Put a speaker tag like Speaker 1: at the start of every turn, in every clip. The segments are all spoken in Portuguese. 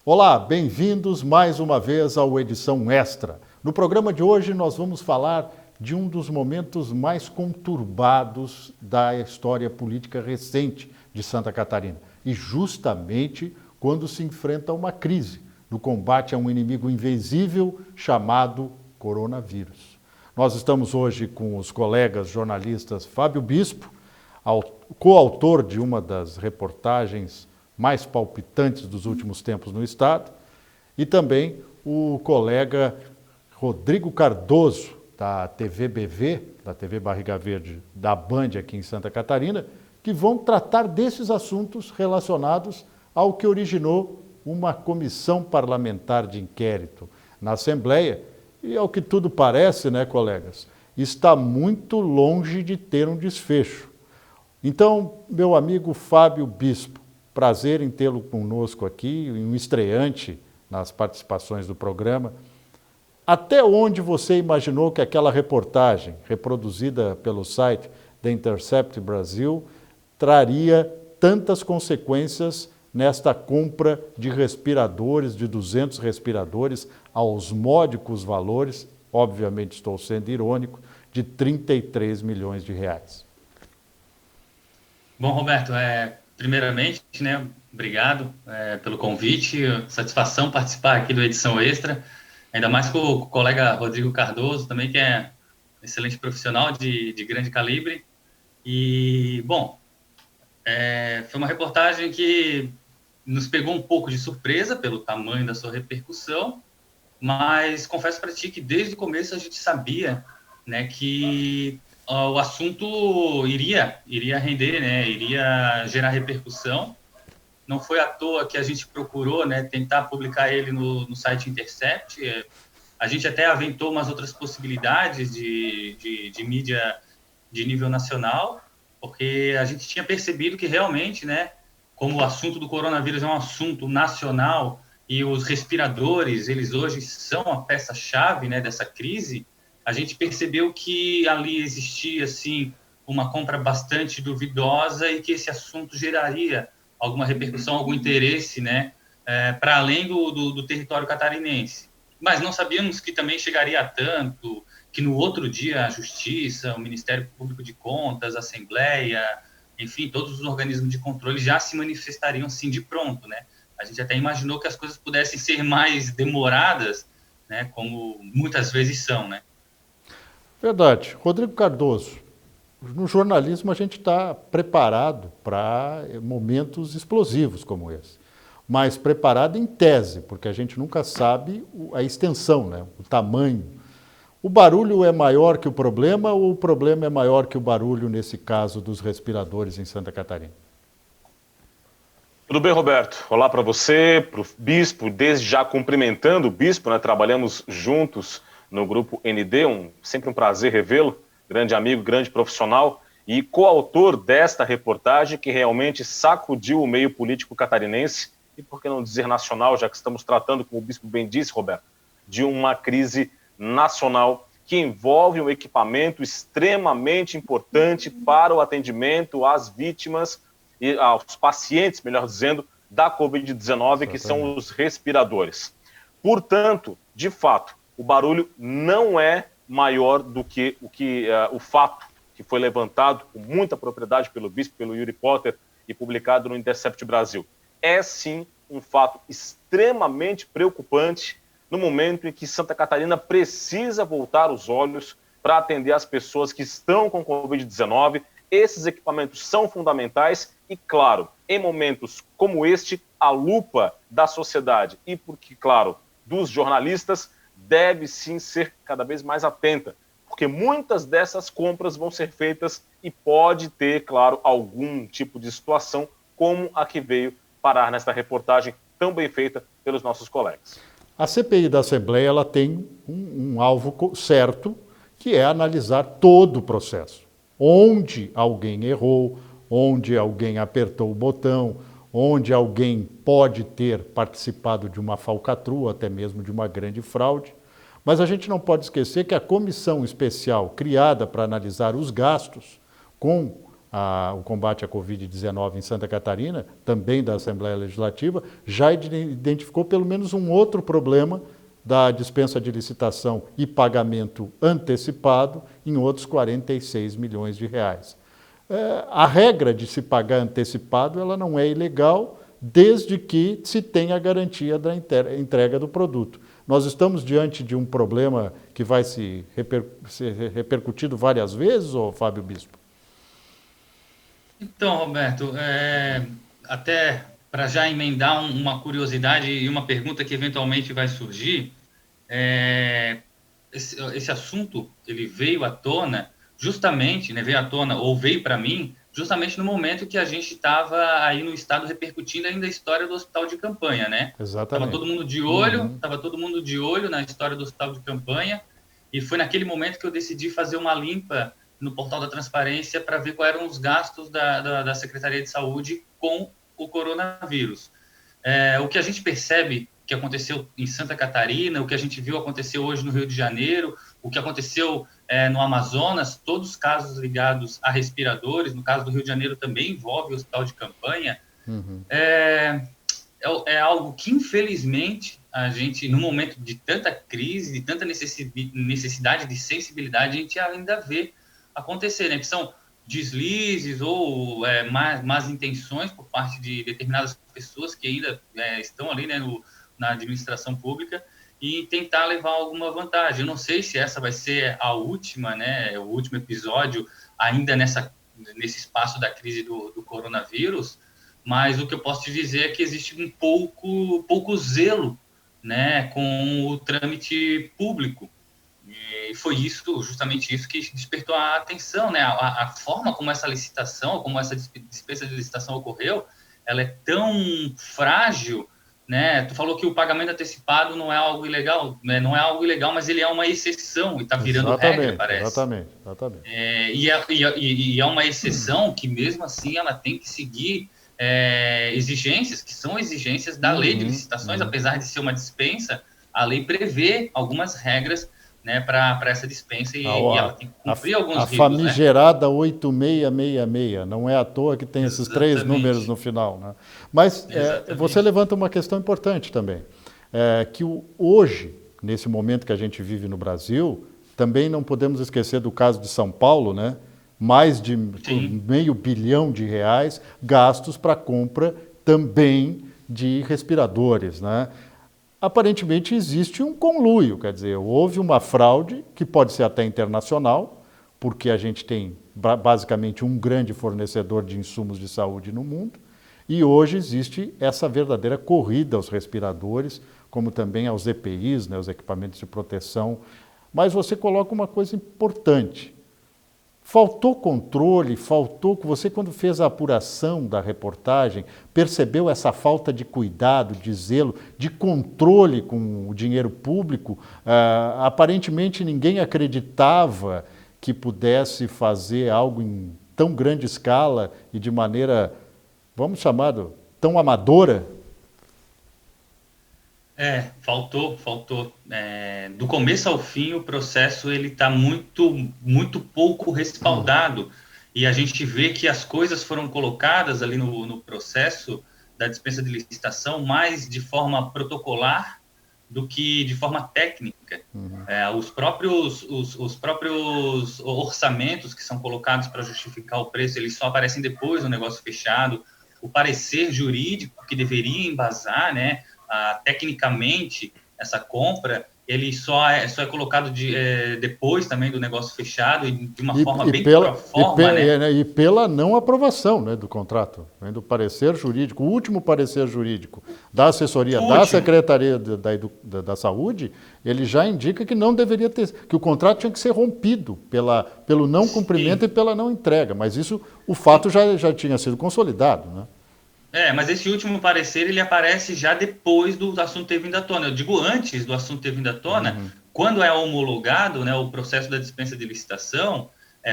Speaker 1: Olá, bem-vindos mais uma vez ao Edição Extra. No programa de hoje nós vamos falar de um dos momentos mais conturbados da história política recente de Santa Catarina. E justamente quando se enfrenta uma crise no combate a um inimigo invisível chamado coronavírus. Nós estamos hoje com os colegas jornalistas Fábio Bispo, coautor de uma das reportagens mais palpitantes dos últimos tempos no Estado, e também o colega Rodrigo Cardoso, da TV BV, da TV Barriga Verde, da Band aqui em Santa Catarina, que vão tratar desses assuntos relacionados ao que originou uma comissão parlamentar de inquérito na Assembleia, e ao que tudo parece, né, colegas, está muito longe de ter um desfecho. Então, meu amigo Fábio Bispo, prazer em tê-lo conosco aqui, um estreante nas participações do programa. Até onde você imaginou que aquela reportagem, reproduzida pelo site The Intercept Brasil, traria tantas consequências nesta compra de respiradores, de 200 respiradores, aos módicos valores, obviamente estou sendo irônico, de 33 milhões de reais?
Speaker 2: Bom, Roberto, primeiramente, né, obrigado pelo convite, satisfação participar aqui do Edição Extra, ainda mais com o colega Rodrigo Cardoso, também que é um excelente profissional de grande calibre. E, bom, foi uma reportagem que nos pegou um pouco de surpresa pelo tamanho da sua repercussão, mas confesso para ti que desde o começo a gente sabia, né, que o assunto iria render, né, iria gerar repercussão. Não foi à toa que a gente procurou, né, tentar publicar ele no site Intercept. A gente até aventou umas outras possibilidades de mídia de nível nacional, porque a gente tinha percebido que realmente, né, como o assunto do coronavírus é um assunto nacional e os respiradores, eles hoje são a peça-chave, né, dessa crise, a gente percebeu que ali existia, assim, uma compra bastante duvidosa e que esse assunto geraria alguma repercussão, algum interesse, né, para além do território catarinense. Mas não sabíamos que também chegaria a tanto, que no outro dia a Justiça, o Ministério Público de Contas, a Assembleia, enfim, todos os organismos de controle já se manifestariam assim de pronto, né? A gente até imaginou que as coisas pudessem ser mais demoradas, né, como muitas vezes são, né?
Speaker 1: Verdade. Rodrigo Cardoso, no jornalismo a gente está preparado para momentos explosivos como esse, mas preparado em tese, porque a gente nunca sabe a extensão, né? O tamanho. O barulho é maior que o problema ou o problema é maior que o barulho nesse caso dos respiradores em Santa Catarina?
Speaker 3: Tudo bem, Roberto? Olá para você, para o Bispo, desde já cumprimentando o Bispo, né? Trabalhamos juntos no grupo ND, sempre um prazer revê-lo, grande amigo, grande profissional e coautor desta reportagem que realmente sacudiu o meio político catarinense e, por que não dizer nacional, já que estamos tratando, como o Bispo bem disse, Roberto, de uma crise nacional que envolve um equipamento extremamente importante para o atendimento às vítimas e aos pacientes, melhor dizendo, da Covid-19, que são os respiradores. Portanto, de fato, o barulho não é maior do que o fato que foi levantado com muita propriedade pelo Bispo, pelo Yuri Potter e publicado no Intercept Brasil. É sim um fato extremamente preocupante no momento em que Santa Catarina precisa voltar os olhos para atender as pessoas que estão com Covid-19. Esses equipamentos são fundamentais e, claro, em momentos como este, a lupa da sociedade e, porque, claro, dos jornalistas, deve sim ser cada vez mais atenta, porque muitas dessas compras vão ser feitas e pode ter, claro, algum tipo de situação como a que veio parar nesta reportagem tão bem feita pelos nossos colegas.
Speaker 1: A CPI da Assembleia ela tem um alvo certo, que é analisar todo o processo. Onde alguém errou, onde alguém apertou o botão, onde alguém pode ter participado de uma falcatrua, até mesmo de uma grande fraude. Mas a gente não pode esquecer que a comissão especial criada para analisar os gastos com o combate à Covid-19 em Santa Catarina, também da Assembleia Legislativa, já identificou pelo menos um outro problema da dispensa de licitação e pagamento antecipado em outros 46 milhões de reais. A regra de se pagar antecipado ela não é ilegal, desde que se tenha a garantia da entrega do produto. Nós estamos diante de um problema que vai ser repercutido várias vezes, ou Fábio Bispo?
Speaker 2: Então, Roberto, até para já emendar uma curiosidade e uma pergunta que eventualmente vai surgir, esse assunto ele veio à tona justamente, né, veio para mim justamente no momento que a gente estava aí no estado repercutindo ainda a história do hospital de campanha, né?
Speaker 1: Exatamente.
Speaker 2: Estava todo mundo de olho na história do hospital de campanha, e foi naquele momento que eu decidi fazer uma limpa no portal da transparência para ver quais eram os gastos da Secretaria de Saúde com o coronavírus. O que a gente percebe que aconteceu em Santa Catarina, o que a gente viu acontecer hoje no Rio de Janeiro, o que aconteceu no Amazonas, todos os casos ligados a respiradores, no caso do Rio de Janeiro também envolve o hospital de campanha, é algo que, infelizmente, a gente, no momento de tanta crise, de tanta necessidade de sensibilidade, a gente ainda vê acontecer, né? Que são deslizes ou más intenções por parte de determinadas pessoas que ainda estão ali, né, na administração pública, e tentar levar alguma vantagem. Eu não sei se essa vai ser a última, né, o último episódio ainda nesse espaço da crise do coronavírus, mas o que eu posso te dizer é que existe um pouco zelo, né, com o trâmite público. E foi justamente isso que despertou a atenção, né? A forma como essa licitação, como essa dispensa de licitação ocorreu, ela é tão frágil, né? Tu falou que o pagamento antecipado não é algo ilegal, né? Não é algo ilegal, mas ele é uma exceção e está virando regra, parece.
Speaker 1: Exatamente.
Speaker 2: E é uma exceção que, mesmo assim, ela tem que seguir exigências, que são exigências da lei de licitações, apesar de ser uma dispensa, a lei prevê algumas regras, né, para essa dispensa, e ela tem que cumprir alguns ritos. A
Speaker 1: famigerada, né? 8666, não é à toa que tem esses três números no final. Né? Mas você levanta uma questão importante também, que hoje, nesse momento que a gente vive no Brasil, também não podemos esquecer do caso de São Paulo, né? Mais de R$500 bilhão gastos para compra também de respiradores, né? Aparentemente existe um conluio, quer dizer, houve uma fraude que pode ser até internacional, porque a gente tem basicamente um grande fornecedor de insumos de saúde no mundo, e hoje existe essa verdadeira corrida aos respiradores, como também aos EPIs, né, os equipamentos de proteção. Mas você coloca uma coisa importante. Faltou controle, você quando fez a apuração da reportagem, percebeu essa falta de cuidado, de zelo, de controle com o dinheiro público? Aparentemente ninguém acreditava que pudesse fazer algo em tão grande escala e de maneira, vamos chamar, tão amadora.
Speaker 2: Faltou. Do começo ao fim, o processo ele está muito pouco respaldado, e a gente vê que as coisas foram colocadas ali no processo da dispensa de licitação mais de forma protocolar do que de forma técnica. Os próprios orçamentos que são colocados para justificar o preço, eles só aparecem depois do negócio fechado. O parecer jurídico que deveria embasar, né, tecnicamente essa compra, ele só é colocado depois também do negócio fechado e de uma forma bem pro forma, né?
Speaker 1: E pela não aprovação, né, do contrato, vem do parecer jurídico, o último parecer jurídico da assessoria da Secretaria da Saúde, ele já indica que não deveria ter, que o contrato tinha que ser rompido pelo não cumprimento e pela não entrega, mas isso, o fato já tinha sido consolidado, né?
Speaker 2: Mas esse último parecer, ele aparece já depois do assunto ter vindo à tona. Eu digo antes do assunto ter vindo à tona, quando é homologado, né, o processo da dispensa de licitação,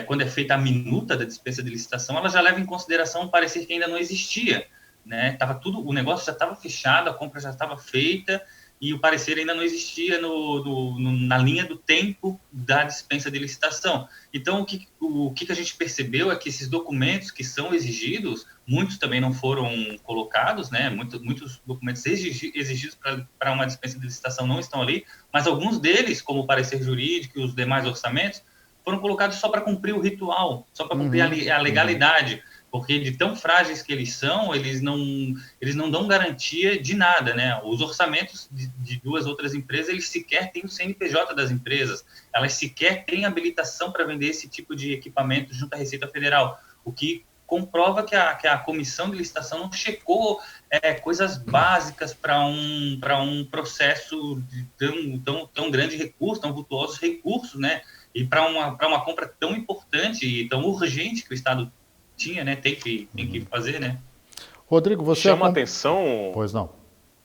Speaker 2: quando é feita a minuta da dispensa de licitação, ela já leva em consideração um parecer que ainda não existia, né? O negócio já estava fechado, a compra já estava feita, e o parecer ainda não existia na linha do tempo da dispensa de licitação. Então, o que a gente percebeu é que esses documentos que são exigidos, muitos também não foram colocados, né? Muitos documentos exigidos para uma dispensa de licitação não estão ali, mas alguns deles, como o parecer jurídico e os demais orçamentos, foram colocados só para cumprir o ritual, só para cumprir a legalidade, porque de tão frágeis que eles são, eles não dão garantia de nada, né? Os orçamentos de duas outras empresas, eles sequer têm o CNPJ das empresas, elas sequer têm habilitação para vender esse tipo de equipamento junto à Receita Federal, o que comprova que a comissão de licitação não checou coisas básicas para um processo de tão grande recurso, tão vultuosos recursos, né? E para uma compra tão importante e tão urgente que o Estado tinha, né? Tem que fazer, né?
Speaker 1: Rodrigo, você
Speaker 3: chama atenção.
Speaker 1: Pois não.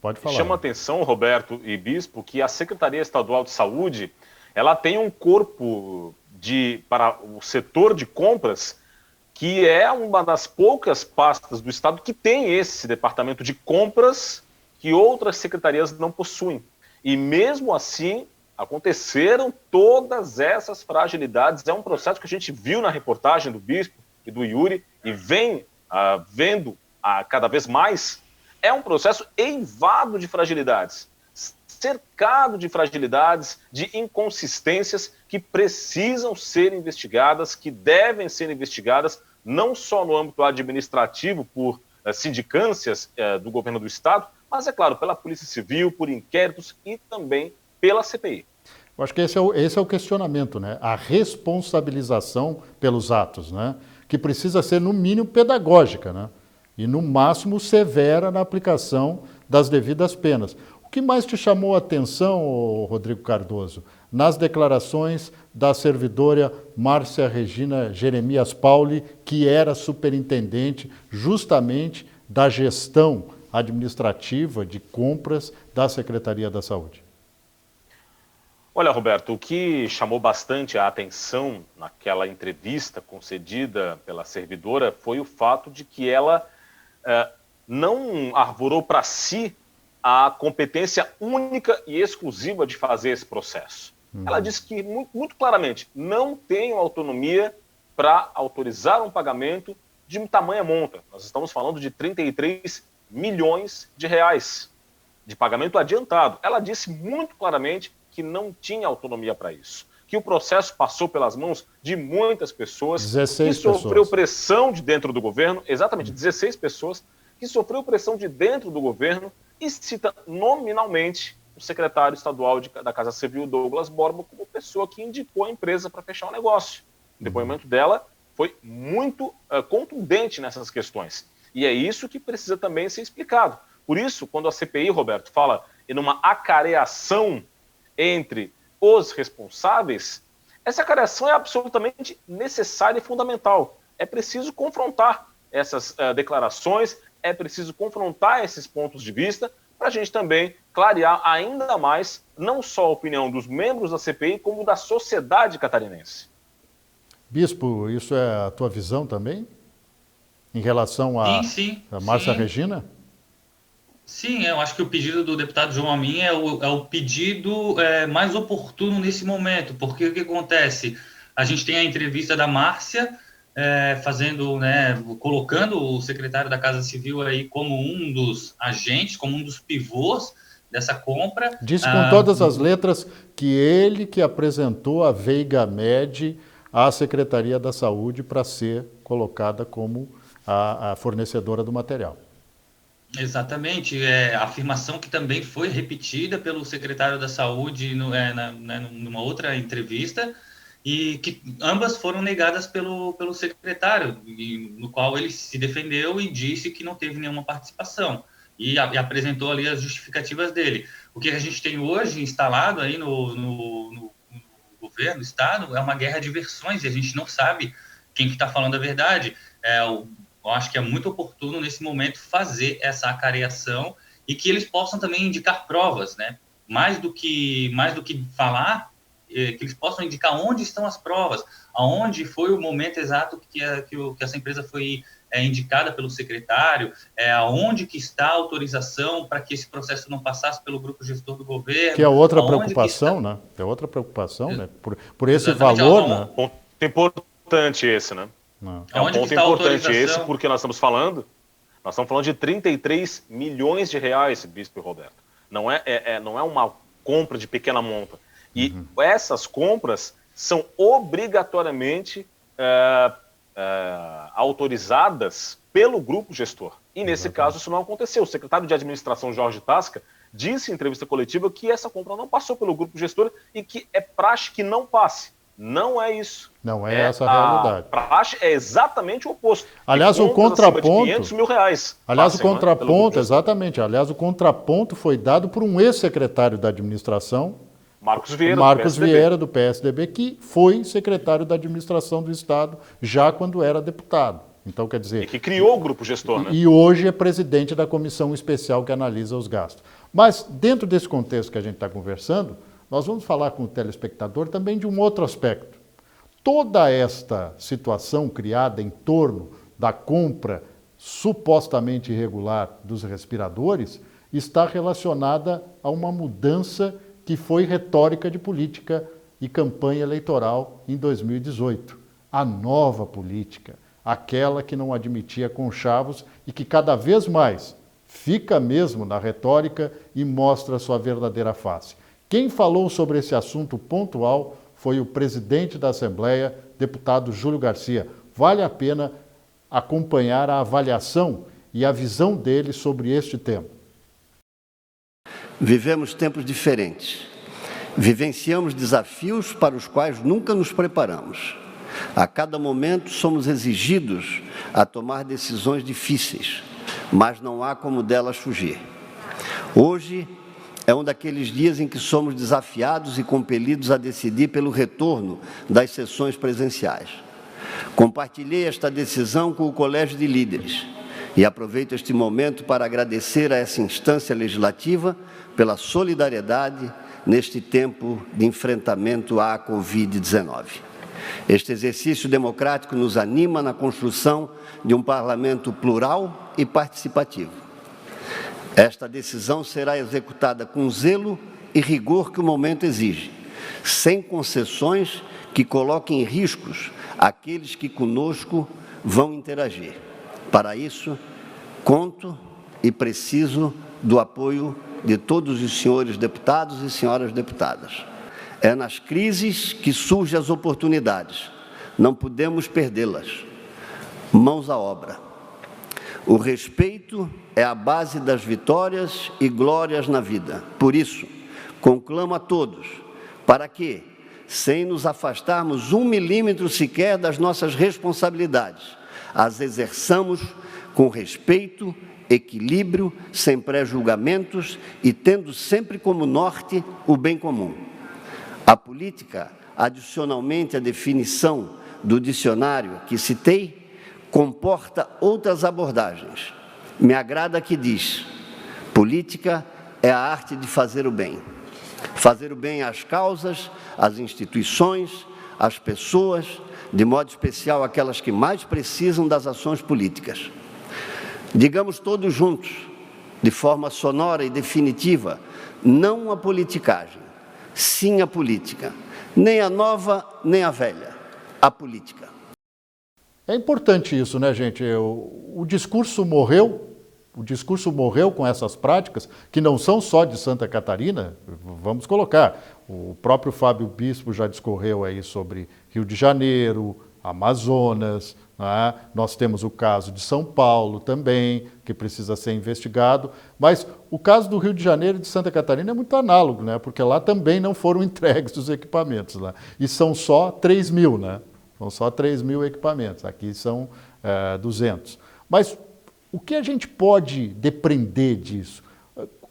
Speaker 1: Pode falar.
Speaker 3: Chama atenção, Roberto e Bispo, que a Secretaria Estadual de Saúde, ela tem um corpo para o setor de compras, que é uma das poucas pastas do Estado que tem esse departamento de compras que outras secretarias não possuem. E mesmo assim, aconteceram todas essas fragilidades. É um processo que a gente viu na reportagem do Bispo e do Yuri e vem vendo cada vez mais. É um processo eivado de fragilidades, cercado de fragilidades, de inconsistências que precisam ser investigadas, que devem ser investigadas, não só no âmbito administrativo, por sindicâncias do governo do Estado, mas, é claro, pela Polícia Civil, por inquéritos e também pela CPI.
Speaker 1: Eu acho que esse é o questionamento, né? A responsabilização pelos atos, né? Que precisa ser, no mínimo, pedagógica, né? E, no máximo, severa na aplicação das devidas penas. O que mais te chamou a atenção, Rodrigo Cardoso, nas declarações da servidora Márcia Regina Jeremias Pauli, que era superintendente justamente da gestão administrativa de compras da Secretaria da Saúde?
Speaker 3: Olha, Roberto, o que chamou bastante a atenção naquela entrevista concedida pela servidora foi o fato de que ela não arvorou para si a competência única e exclusiva de fazer esse processo. Ela disse que, muito claramente, não tem autonomia para autorizar um pagamento de tamanha monta. Nós estamos falando de 33 milhões de reais de pagamento adiantado. Ela disse muito claramente que não tinha autonomia para isso, que o processo passou pelas mãos de muitas pessoas,
Speaker 1: 16
Speaker 3: que sofreu
Speaker 1: pessoas.
Speaker 3: Pressão de dentro do governo, exatamente, 16 pessoas, que sofreu pressão de dentro do governo, e cita nominalmente o secretário estadual da Casa Civil, Douglas Borba, como pessoa que indicou a empresa para fechar o negócio. O depoimento dela foi muito contundente nessas questões. E é isso que precisa também ser explicado. Por isso, quando a CPI, Roberto, fala em uma acareação entre os responsáveis, essa acareação é absolutamente necessária e fundamental. É preciso confrontar essas declarações, é preciso confrontar esses pontos de vista para a gente também clarear ainda mais não só a opinião dos membros da CPI, como da sociedade catarinense.
Speaker 1: Bispo, isso é a tua visão também? Em relação a Márcia Regina?
Speaker 2: Sim, eu acho que o pedido do deputado João Amin é o pedido mais oportuno nesse momento, porque o que acontece? A gente tem a entrevista da Márcia, colocando o secretário da Casa Civil aí como um dos agentes, como um dos pivôs dessa compra.
Speaker 1: Disse com todas as letras que ele que apresentou a Veiga Med à Secretaria da Saúde para ser colocada como a fornecedora do material.
Speaker 2: Exatamente, a afirmação que também foi repetida pelo secretário da Saúde numa outra entrevista, e que ambas foram negadas pelo secretário, no qual ele se defendeu e disse que não teve nenhuma participação, e apresentou ali as justificativas dele. O que a gente tem hoje instalado aí no governo, no Estado, é uma guerra de versões, e a gente não sabe quem que está falando a verdade. Eu acho que é muito oportuno, nesse momento, fazer essa acareação e que eles possam também indicar provas, né? Mais do que falar, eles possam indicar onde estão as provas, aonde foi o momento exato que essa empresa foi indicada pelo secretário, aonde que está a autorização para que esse processo não passasse pelo grupo gestor do governo.
Speaker 1: Que é outra preocupação, né? É outra preocupação, né? Por esse valor, né?
Speaker 3: Ponto importante esse, né?
Speaker 1: Não.
Speaker 3: É um ponto importante esse, porque nós estamos falando de 33 milhões de reais, Bispo Roberto. Não é uma compra de pequena monta. E essas compras são obrigatoriamente autorizadas pelo grupo gestor. E nesse caso isso não aconteceu. O secretário de administração, Jorge Tasca, disse em entrevista coletiva que essa compra não passou pelo grupo gestor e que é praxe que não passe. Não é isso.
Speaker 1: Não é essa a realidade.
Speaker 3: A praxe é exatamente o oposto.
Speaker 1: Aliás, o contraponto...
Speaker 3: de 500 mil reais.
Speaker 1: Aliás, o contraponto, exatamente. Aliás, o contraponto foi dado por um ex-secretário da administração,
Speaker 3: Marcos Vieira,
Speaker 1: do PSDB, que foi secretário da administração do Estado já quando era deputado. Então, quer dizer...
Speaker 3: E que criou o grupo gestor, né?
Speaker 1: E hoje é presidente da comissão especial que analisa os gastos. Mas, dentro desse contexto que a gente está conversando, nós vamos falar com o telespectador também de um outro aspecto. Toda esta situação criada em torno da compra supostamente irregular dos respiradores está relacionada a uma mudança que foi retórica de política e campanha eleitoral em 2018. A nova política, aquela que não admitia conchavos e que cada vez mais fica mesmo na retórica e mostra sua verdadeira face. Quem falou sobre esse assunto pontual foi o presidente da Assembleia, deputado Júlio Garcia. Vale a pena acompanhar a avaliação e a visão dele sobre este tema.
Speaker 4: Vivemos tempos diferentes. Vivenciamos desafios para os quais nunca nos preparamos. A cada momento somos exigidos a tomar decisões difíceis, mas não há como delas fugir. Hoje é um daqueles dias em que somos desafiados e compelidos a decidir pelo retorno das sessões presenciais. Compartilhei esta decisão com o Colégio de Líderes e aproveito este momento para agradecer a essa instância legislativa pela solidariedade neste tempo de enfrentamento à Covid-19. Este exercício democrático nos anima na construção de um parlamento plural e participativo. Esta decisão será executada com zelo e rigor que o momento exige, sem concessões que coloquem em riscos aqueles que conosco vão interagir. Para isso, conto e preciso do apoio de todos os senhores deputados e senhoras deputadas. É nas crises que surgem as oportunidades. Não podemos perdê-las. Mãos à obra. O respeito é a base das vitórias e glórias na vida. Por isso, conclamo a todos para que, sem nos afastarmos 1 milímetro sequer das nossas responsabilidades, as exerçamos com respeito, equilíbrio, sem pré-julgamentos e tendo sempre como norte o bem comum. A política, adicionalmente à definição do dicionário que citei, comporta outras abordagens. Me agrada que diz: política é a arte de fazer o bem. Fazer o bem às causas, às instituições, às pessoas, de modo especial aquelas que mais precisam das ações políticas. Digamos todos juntos, de forma sonora e definitiva, não a politicagem, sim a política. Nem a nova, nem a velha, a política.
Speaker 1: É importante isso, né, gente? O discurso morreu com essas práticas, que não são só de Santa Catarina, vamos colocar. O próprio Fábio Bispo já discorreu aí sobre Rio de Janeiro, Amazonas, né? Nós temos o caso de São Paulo também, que precisa ser investigado, mas o caso do Rio de Janeiro e de Santa Catarina é muito análogo, né? Porque lá também não foram entregues os equipamentos, né? E são só 3 mil, né? São só 3 mil equipamentos, aqui são 200. Mas o que a gente pode depreender disso?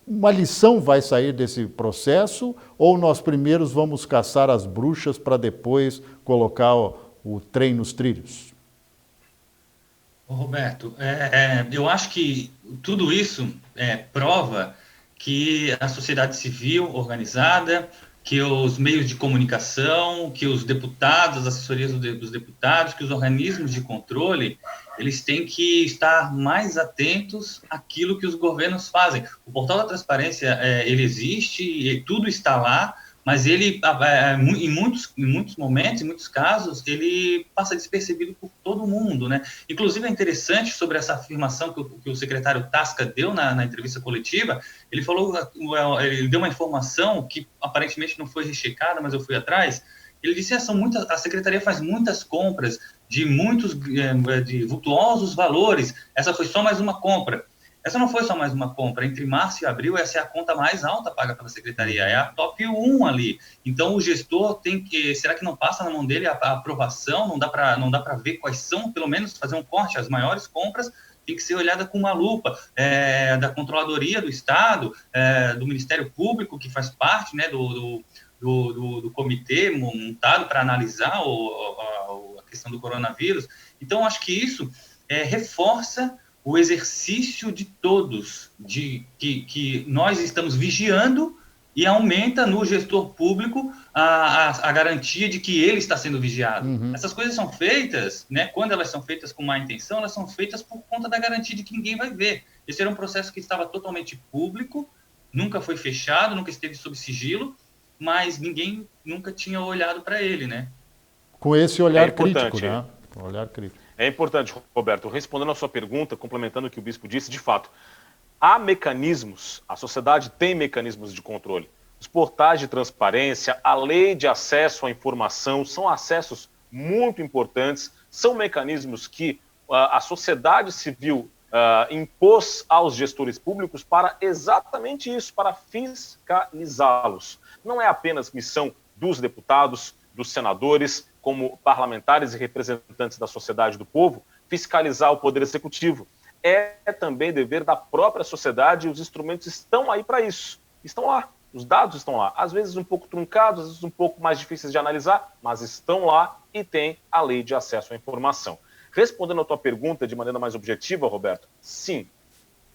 Speaker 1: Uma lição vai sair desse processo ou nós primeiro vamos caçar as bruxas para depois colocar o trem nos trilhos?
Speaker 2: Roberto, eu acho que tudo isso prova que a sociedade civil organizada que os meios de comunicação, que os deputados, as assessorias dos deputados, que os organismos de controle, eles têm que estar mais atentos àquilo que os governos fazem. O portal da transparência, ele existe, e tudo está lá, mas ele, em muitos momentos, em muitos casos, ele passa despercebido por todo mundo, né? Inclusive, é interessante sobre essa afirmação que o secretário Tasca deu na entrevista coletiva. Ele falou, ele deu uma informação que aparentemente não foi rechecada, mas eu fui atrás. Ele disse, a secretaria faz muitas compras de vultuosos valores. Essa foi só mais uma compra. Essa não foi só mais uma compra. Entre março e abril, essa é a conta mais alta paga pela secretaria. É a top 1 ali. Então, o gestor tem que... Será que não passa na mão dele a aprovação? Não dá para ver quais são, pelo menos, fazer um corte. As maiores compras tem que ser olhada com uma lupa. Da Controladoria do Estado, do Ministério Público, que faz parte, né, do comitê montado para analisar a questão do coronavírus. Então, acho que isso reforça o exercício de todos, que nós estamos vigiando, e aumenta no gestor público a garantia de que ele está sendo vigiado.
Speaker 1: Uhum.
Speaker 2: Essas coisas são feitas, né, quando elas são feitas com má intenção, elas são feitas por conta da garantia de que ninguém vai ver. Esse era um processo que estava totalmente público, nunca foi fechado, nunca esteve sob sigilo, mas ninguém nunca tinha olhado para ele, né?
Speaker 1: Com esse olhar crítico, né? Com olhar crítico.
Speaker 3: É importante, Roberto, respondendo a sua pergunta, complementando o que o bispo disse, de fato, há mecanismos, a sociedade tem mecanismos de controle. Os portais de transparência, a lei de acesso à informação, são acessos muito importantes, são mecanismos que a sociedade civil impôs aos gestores públicos para exatamente isso, para fiscalizá-los. Não é apenas missão dos deputados, dos senadores, como parlamentares e representantes da sociedade do povo, fiscalizar o Poder Executivo. É também dever da própria sociedade, e os instrumentos estão aí para isso. Estão lá, os dados estão lá. Às vezes um pouco truncados, às vezes um pouco mais difíceis de analisar, mas estão lá e tem a lei de acesso à informação. Respondendo a tua pergunta de maneira mais objetiva, Roberto, sim.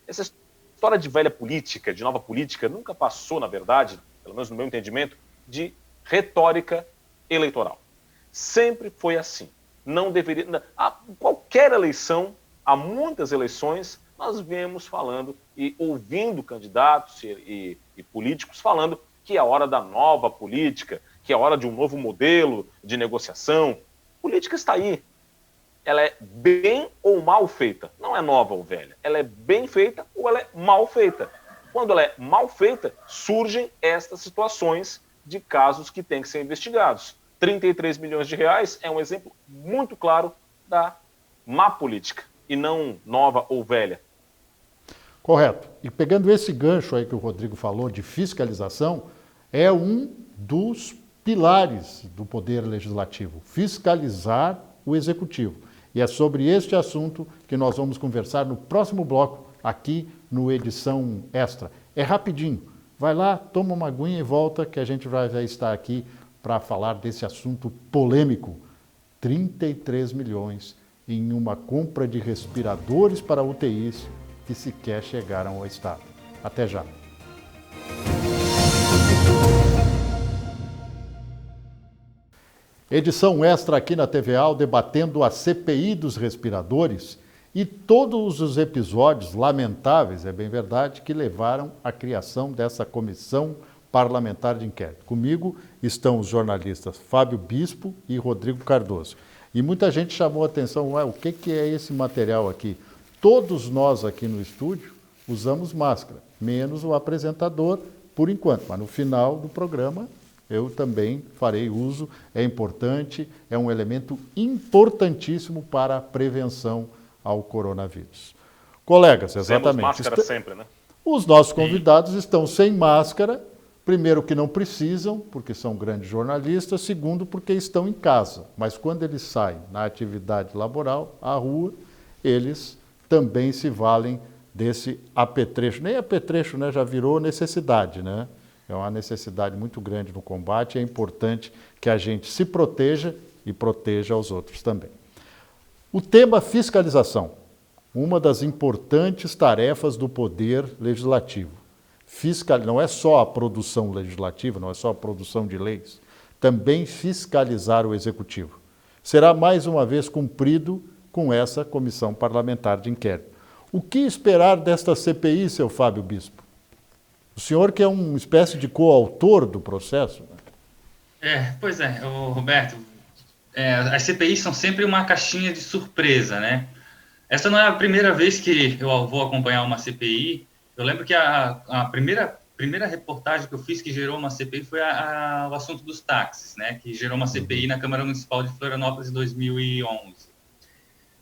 Speaker 3: Essa história de velha política, de nova política, nunca passou, na verdade, pelo menos no meu entendimento, de retórica eleitoral. Sempre foi assim. Não deveria... qualquer eleição, há muitas eleições, nós viemos falando e ouvindo candidatos e políticos falando que é a hora da nova política, que é a hora de um novo modelo de negociação. A política está aí. Ela é bem ou mal feita. Não é nova ou velha. Ela é bem feita ou ela é mal feita. Quando ela é mal feita, surgem estas situações de casos que têm que ser investigados. 33 milhões de reais é um exemplo muito claro da má política e não nova ou velha.
Speaker 1: Correto. E pegando esse gancho aí que o Rodrigo falou de fiscalização, é um dos pilares do Poder Legislativo, fiscalizar o Executivo. E é sobre este assunto que nós vamos conversar no próximo bloco, aqui no Edição Extra. É rapidinho. Vai lá, toma uma aguinha e volta, que a gente vai estar aqui para falar desse assunto polêmico. 33 milhões em uma compra de respiradores para UTIs que sequer chegaram ao Estado. Até já. Edição Extra aqui na TVA, debatendo a CPI dos respiradores e todos os episódios lamentáveis, é bem verdade, que levaram à criação dessa comissão parlamentar de inquérito. Comigo estão os jornalistas Fábio Bispo e Rodrigo Cardoso. E muita gente chamou a atenção, o que é esse material aqui? Todos nós aqui no estúdio usamos máscara, menos o apresentador por enquanto, mas no final do programa eu também farei uso, é importante, é um elemento importantíssimo para a prevenção ao coronavírus. Colegas, exatamente.
Speaker 3: Temos máscara sempre, né?
Speaker 1: Os nossos convidados estão sem máscara, primeiro que não precisam, porque são grandes jornalistas, segundo porque estão em casa, mas quando eles saem na atividade laboral, à rua, eles também se valem desse apetrecho. Nem apetrecho, né? Já virou necessidade, né? É uma necessidade muito grande no combate, é importante que a gente se proteja e proteja os outros também. O tema fiscalização, uma das importantes tarefas do Poder Legislativo. não é só a produção legislativa, não é só a produção de leis, também fiscalizar o Executivo. Será mais uma vez cumprido com essa comissão parlamentar de inquérito. O que esperar desta CPI, seu Fábio Bispo? O senhor que é uma espécie de coautor do processo.
Speaker 2: Pois é, Roberto, as CPIs são sempre uma caixinha de surpresa, né? Essa não é a primeira vez que eu vou acompanhar uma CPI. Eu lembro que a primeira reportagem que eu fiz que gerou uma CPI foi o assunto dos táxis, né? Que gerou uma CPI na Câmara Municipal de Florianópolis em 2011.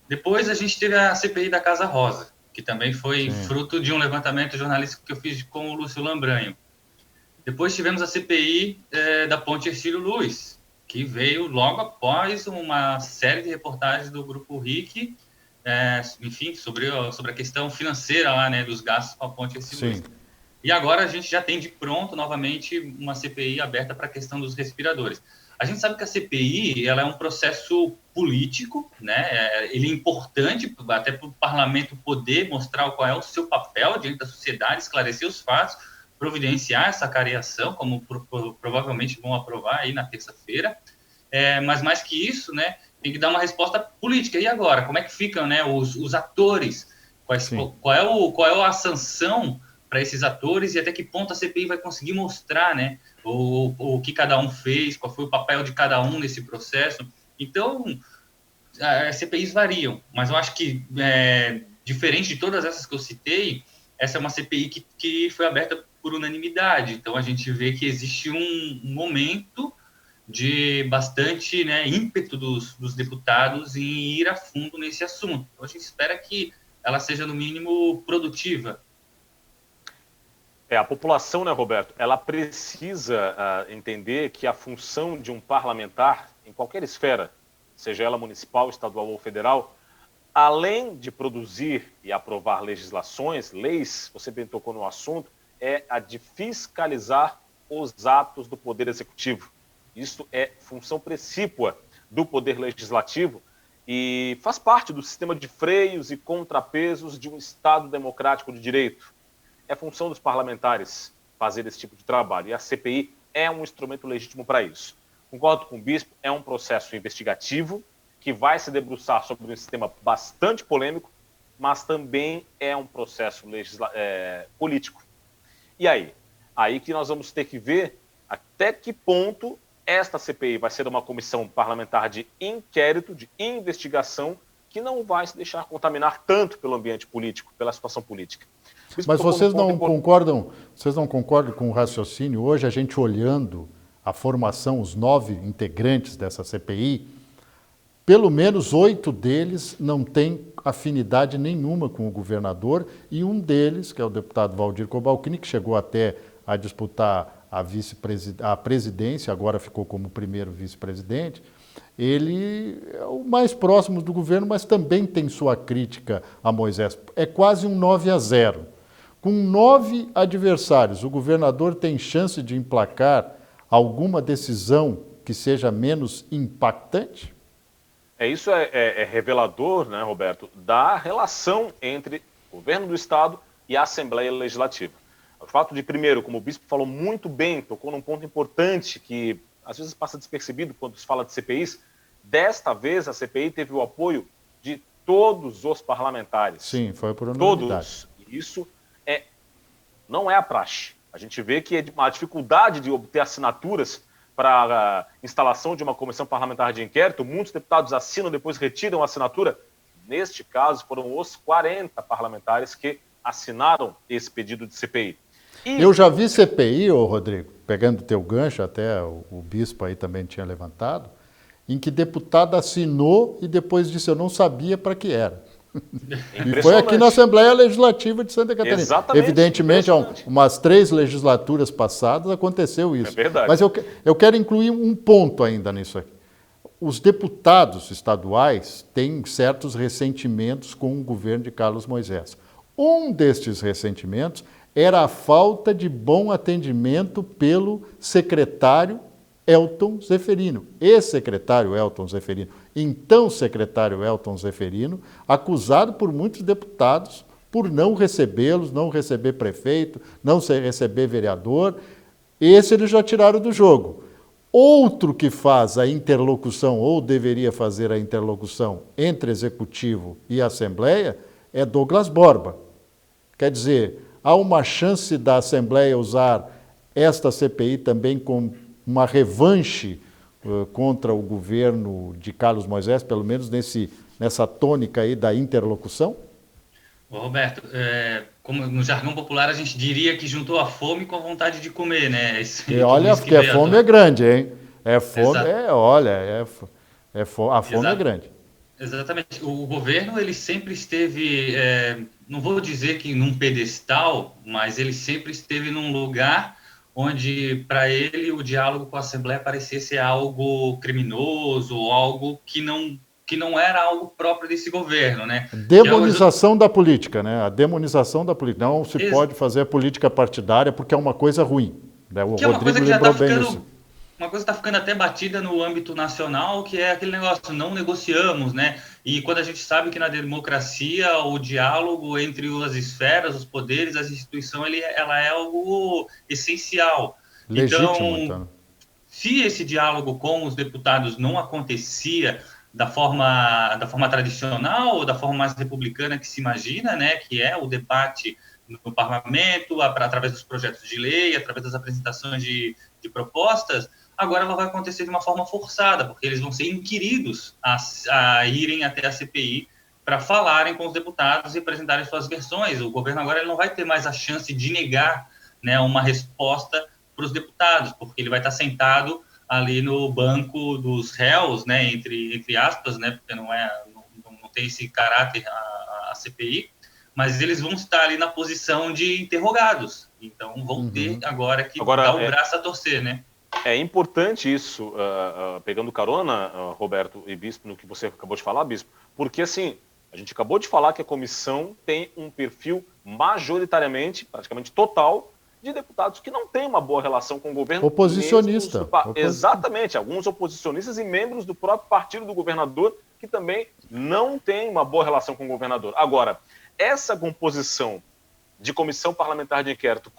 Speaker 2: Depois a gente teve a CPI da Casa Rosa, que também foi fruto de um levantamento jornalístico que eu fiz com o Lúcio Lambranho. Depois tivemos a CPI da Ponte Hercílio Luz, que veio logo após uma série de reportagens do Grupo RIC, enfim, sobre a questão financeira lá, né, dos gastos com a Ponte Hercílio Luz. E agora a gente já tem de pronto, novamente, uma CPI aberta para a questão dos respiradores. A gente sabe que a CPI ela é um processo político, né? Ele é importante até para o parlamento poder mostrar qual é o seu papel diante da sociedade, esclarecer os fatos, providenciar essa cariação, como provavelmente vão aprovar aí na terça-feira. Mas mais que isso, né, tem que dar uma resposta política. E agora, como é que ficam, né, os atores? Qual é a sanção para esses atores e até que ponto a CPI vai conseguir mostrar, né, o que cada um fez, qual foi o papel de cada um nesse processo. Então, as CPIs variam, mas eu acho que, diferente de todas essas que eu citei, essa é uma CPI que foi aberta por unanimidade. Então, a gente vê que existe um momento de bastante, né, ímpeto dos deputados em ir a fundo nesse assunto. Então, a gente espera que ela seja, no mínimo, produtiva.
Speaker 3: A população, né, Roberto, ela precisa entender que a função de um parlamentar, em qualquer esfera, seja ela municipal, estadual ou federal, além de produzir e aprovar legislações, leis, você bem tocou no assunto, é a de fiscalizar os atos do Poder Executivo. Isso é função precípua do Poder Legislativo e faz parte do sistema de freios e contrapesos de um Estado democrático de direito. É função dos parlamentares fazer esse tipo de trabalho e a CPI é um instrumento legítimo para isso. Concordo com o Bispo, é um processo investigativo que vai se debruçar sobre um sistema bastante polêmico, mas também é um processo político. E aí? Aí que nós vamos ter que ver até que ponto esta CPI vai ser uma comissão parlamentar de inquérito, de investigação, que não vai se deixar contaminar tanto pelo ambiente político, pela situação política.
Speaker 1: Mas vocês não concordam com o raciocínio? Hoje, a gente olhando a formação, os 9 integrantes dessa CPI, pelo menos 8 deles não têm afinidade nenhuma com o governador e um deles, que é o deputado Valdir Cobalcini, que chegou até a disputar a presidência, agora ficou como primeiro vice-presidente, ele é o mais próximo do governo, mas também tem sua crítica a Moisés. É quase um 9-0. Com 9 adversários, o governador tem chance de emplacar alguma decisão que seja menos impactante?
Speaker 3: Isso é revelador, né, Roberto, da relação entre o governo do Estado e a Assembleia Legislativa. O fato de, primeiro, como o Bispo falou muito bem, tocou num ponto importante que às vezes passa despercebido quando se fala de CPIs, desta vez a CPI teve o apoio de todos os parlamentares.
Speaker 1: Sim, foi por unanimidade.
Speaker 3: Todos. Isso não é a praxe. A gente vê que a dificuldade de obter assinaturas para a instalação de uma comissão parlamentar de inquérito, muitos deputados assinam, depois retiram a assinatura. Neste caso, foram os 40 parlamentares que assinaram esse pedido de CPI.
Speaker 1: Eu já vi CPI, Rodrigo, pegando o teu gancho, até o Bispo aí também tinha levantado, em que deputado assinou e depois disse, eu não sabia para que era. E foi aqui na Assembleia Legislativa de Santa Catarina.
Speaker 3: Exatamente.
Speaker 1: Evidentemente, há umas 3 legislaturas passadas aconteceu isso.
Speaker 3: É verdade.
Speaker 1: Mas eu quero incluir um ponto ainda nisso aqui. Os deputados estaduais têm certos ressentimentos com o governo de Carlos Moisés. Um destes ressentimentos era a falta de bom atendimento pelo secretário Elton Zeferino, ex-secretário Elton Zeferino, então secretário Elton Zeferino, acusado por muitos deputados por não recebê-los, não receber prefeito, não receber vereador. Esse eles já tiraram do jogo. Outro que faz a interlocução, ou deveria fazer a interlocução entre Executivo e Assembleia, é Douglas Borba. Quer dizer, há uma chance da Assembleia usar esta CPI também como uma revanche contra o governo de Carlos Moisés, pelo menos nessa tônica aí da interlocução?
Speaker 2: Ô, Roberto, como no jargão popular a gente diria que juntou a fome com a vontade de comer, né?
Speaker 1: E olha, porque a fome é grande, hein? A fome é grande.
Speaker 2: Exatamente. O governo, ele sempre esteve, não vou dizer que num pedestal, mas ele sempre esteve num lugar onde, para ele, o diálogo com a Assembleia parecia ser algo criminoso, algo que não era algo próprio desse governo, né?
Speaker 1: Demonização da política, né? A demonização da política. Não se pode fazer política partidária porque é uma coisa ruim. Né? O
Speaker 2: que é uma
Speaker 1: Rodrigo
Speaker 2: coisa que já
Speaker 1: lembrou
Speaker 2: está
Speaker 1: bem
Speaker 2: ficando...
Speaker 1: isso.
Speaker 2: Uma coisa está ficando até batida no âmbito nacional, que é aquele negócio, não negociamos, né? E quando a gente sabe que na democracia o diálogo entre as esferas, os poderes, as instituições, ela é algo essencial.
Speaker 1: Legítimo,
Speaker 2: então, se esse diálogo com os deputados não acontecia da forma tradicional, da forma mais republicana que se imagina, né? Que é o debate no parlamento, através dos projetos de lei, através das apresentações de propostas, agora ela vai acontecer de uma forma forçada, porque eles vão ser inquiridos a irem até a CPI para falarem com os deputados e apresentarem suas versões. O governo agora ele não vai ter mais a chance de negar, né, uma resposta para os deputados, porque ele vai estar sentado ali no banco dos réus, né, entre aspas, né, porque não tem esse caráter a CPI, mas eles vão estar ali na posição de interrogados. Então, vão ter agora que dar o braço a torcer, né?
Speaker 3: É importante isso, pegando carona, Roberto e Bispo, no que você acabou de falar, Bispo, porque, assim, a gente acabou de falar que a comissão tem um perfil majoritariamente, praticamente total, de deputados que não têm uma boa relação com o governo.
Speaker 1: Oposicionista.
Speaker 3: Exatamente, alguns oposicionistas e membros do próprio partido do governador que também não têm uma boa relação com o governador. Agora, essa composição de comissão parlamentar de inquérito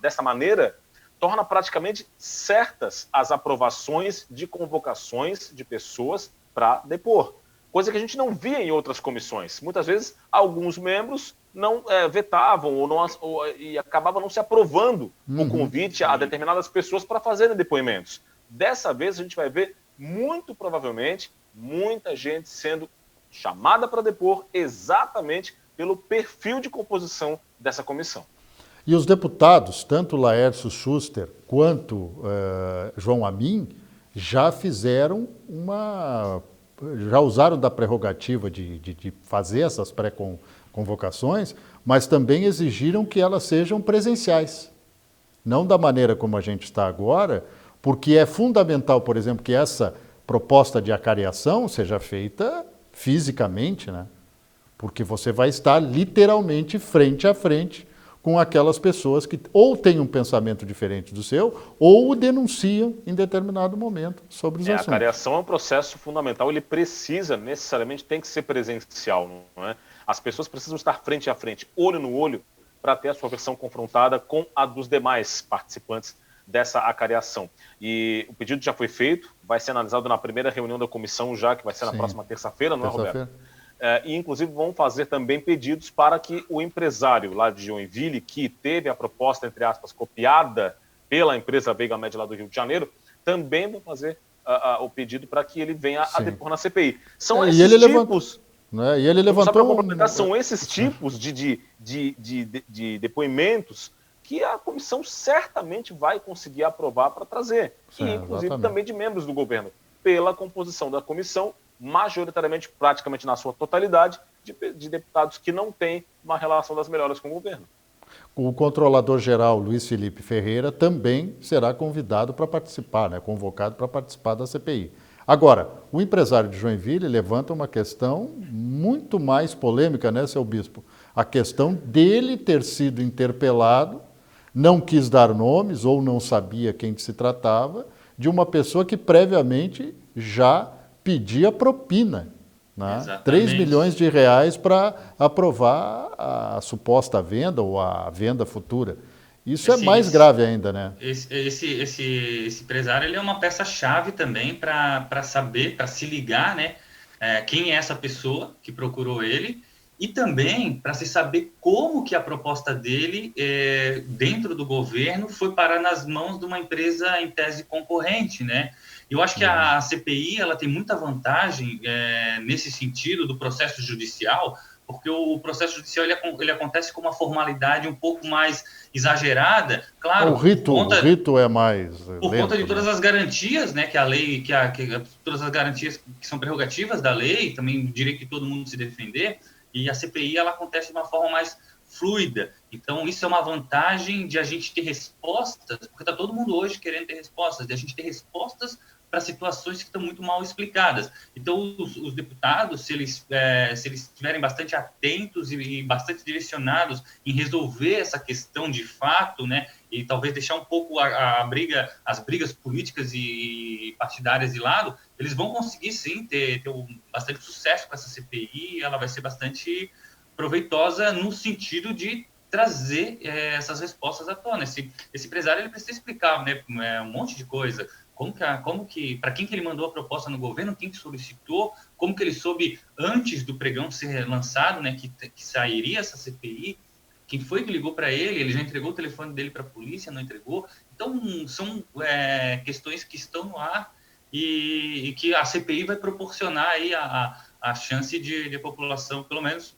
Speaker 3: dessa maneira torna praticamente certas as aprovações de convocações de pessoas para depor, coisa que a gente não via em outras comissões. Muitas vezes, alguns membros não vetavam e acabavam não se aprovando o convite a determinadas pessoas para fazerem depoimentos. Dessa vez, a gente vai ver, muito provavelmente, muita gente sendo chamada para depor exatamente pelo perfil de composição dessa comissão.
Speaker 1: E os deputados, tanto Laércio Schuster quanto João Amin, já usaram da prerrogativa de fazer essas pré-convocações, mas também exigiram que elas sejam presenciais. Não da maneira como a gente está agora, porque é fundamental, por exemplo, que essa proposta de acariação seja feita fisicamente, né? Porque você vai estar literalmente frente a frente com aquelas pessoas que ou têm um pensamento diferente do seu ou o denunciam em determinado momento sobre os assuntos.
Speaker 3: A acariação é um processo fundamental, ele precisa, necessariamente, tem que ser presencial, não é? As pessoas precisam estar frente a frente, olho no olho, para ter a sua versão confrontada com a dos demais participantes dessa acariação. E o pedido já foi feito, vai ser analisado na primeira reunião da comissão já, que vai ser na próxima terça-feira, não é, Roberto? E, inclusive, vão fazer também pedidos para que o empresário lá de Joinville, que teve a proposta, entre aspas, copiada pela empresa Veiga Média lá do Rio de Janeiro, também vão fazer o pedido para que ele venha a depor na CPI. São esses tipos...
Speaker 1: Né? E ele levantou...
Speaker 3: Só para complementar, são esses tipos de depoimentos que a comissão certamente vai conseguir aprovar para trazer. Sim, e, inclusive, exatamente, também de membros do governo, pela composição da comissão, majoritariamente, praticamente na sua totalidade, de deputados que não têm uma relação das melhores com o governo.
Speaker 1: O controlador-geral Luiz Felipe Ferreira também será convidado para participar, né, convocado para participar da CPI. Agora, o empresário de Joinville levanta uma questão muito mais polêmica, né, seu bispo? A questão dele ter sido interpelado, não quis dar nomes ou não sabia quem se tratava, de uma pessoa que previamente já pedia propina né?
Speaker 2: Exatamente.
Speaker 1: 3 milhões de reais para aprovar a suposta venda ou a venda futura. Isso é mais grave ainda, né?
Speaker 2: Esse empresário, ele é uma peça-chave também para saber, para se ligar, né? Quem é essa pessoa que procurou ele, e também para se saber como que a proposta dele, dentro do governo, foi parar nas mãos de uma empresa em tese concorrente, né? Eu acho que a CPI, ela tem muita vantagem nesse sentido do processo judicial, porque o processo judicial ele acontece com uma formalidade um pouco mais exagerada, claro,
Speaker 1: O rito é mais
Speaker 2: por
Speaker 1: lento,
Speaker 2: conta de todas
Speaker 1: né?
Speaker 2: as garantias, né, que a lei, todas as garantias que são prerrogativas da lei, também o direito de todo mundo se defender, e a CPI ela acontece de uma forma mais fluida. Então, isso é uma vantagem de a gente ter respostas, porque está todo mundo hoje querendo ter respostas, de a gente ter respostas para situações que estão muito mal explicadas. Então, os deputados, se eles estiverem bastante atentos e bastante direcionados em resolver essa questão de fato, né, e talvez deixar um pouco as brigas políticas e partidárias de lado, eles vão conseguir, sim, ter bastante sucesso com essa CPI, ela vai ser bastante proveitosa no sentido de trazer essas respostas à tona. Esse empresário ele precisa explicar, né, um monte de coisa. Para quem que ele mandou a proposta no governo, quem que solicitou, como que ele soube antes do pregão ser lançado, né, que sairia essa CPI, quem foi que ligou para ele já entregou o telefone dele para a polícia, não entregou. Então, são questões que estão no ar e que a CPI vai proporcionar aí a chance de a população, pelo menos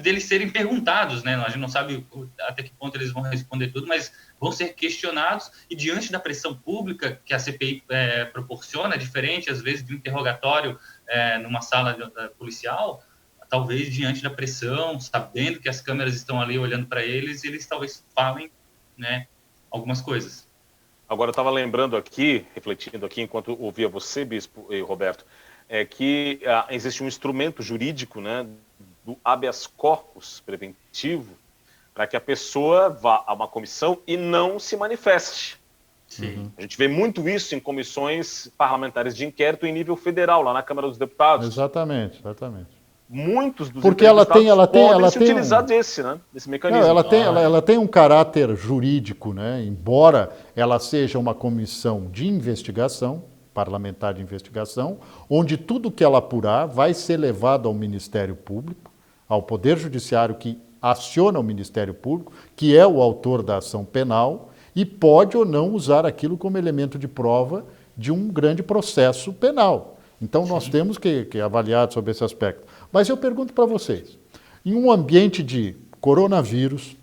Speaker 2: deles serem perguntados, né? A gente não sabe até que ponto eles vão responder tudo, mas vão ser questionados e diante da pressão pública que a CPI proporciona, diferente às vezes de um interrogatório numa sala policial, talvez diante da pressão, sabendo que as câmeras estão ali olhando para eles, eles talvez falem, né, algumas coisas.
Speaker 3: Agora, eu estava lembrando aqui, refletindo aqui, enquanto ouvia você, Bispo e Roberto, que existe um instrumento jurídico, né, do habeas corpus preventivo, para que a pessoa vá a uma comissão e não se manifeste.
Speaker 2: Sim.
Speaker 3: A gente vê muito isso em comissões parlamentares de inquérito em nível federal, lá na Câmara dos Deputados.
Speaker 1: Exatamente.
Speaker 3: Muitos dos
Speaker 1: Porque ela tem
Speaker 3: se utilizar desse mecanismo.
Speaker 1: Não, ela tem um caráter jurídico, né? Embora ela seja uma comissão de investigação, parlamentar de investigação, onde tudo que ela apurar vai ser levado ao Ministério Público, ao Poder Judiciário que aciona o Ministério Público, que é o autor da ação penal, e pode ou não usar aquilo como elemento de prova de um grande processo penal. Então, nós temos que avaliar sobre esse aspecto. Mas eu pergunto para vocês, em um ambiente de coronavírus,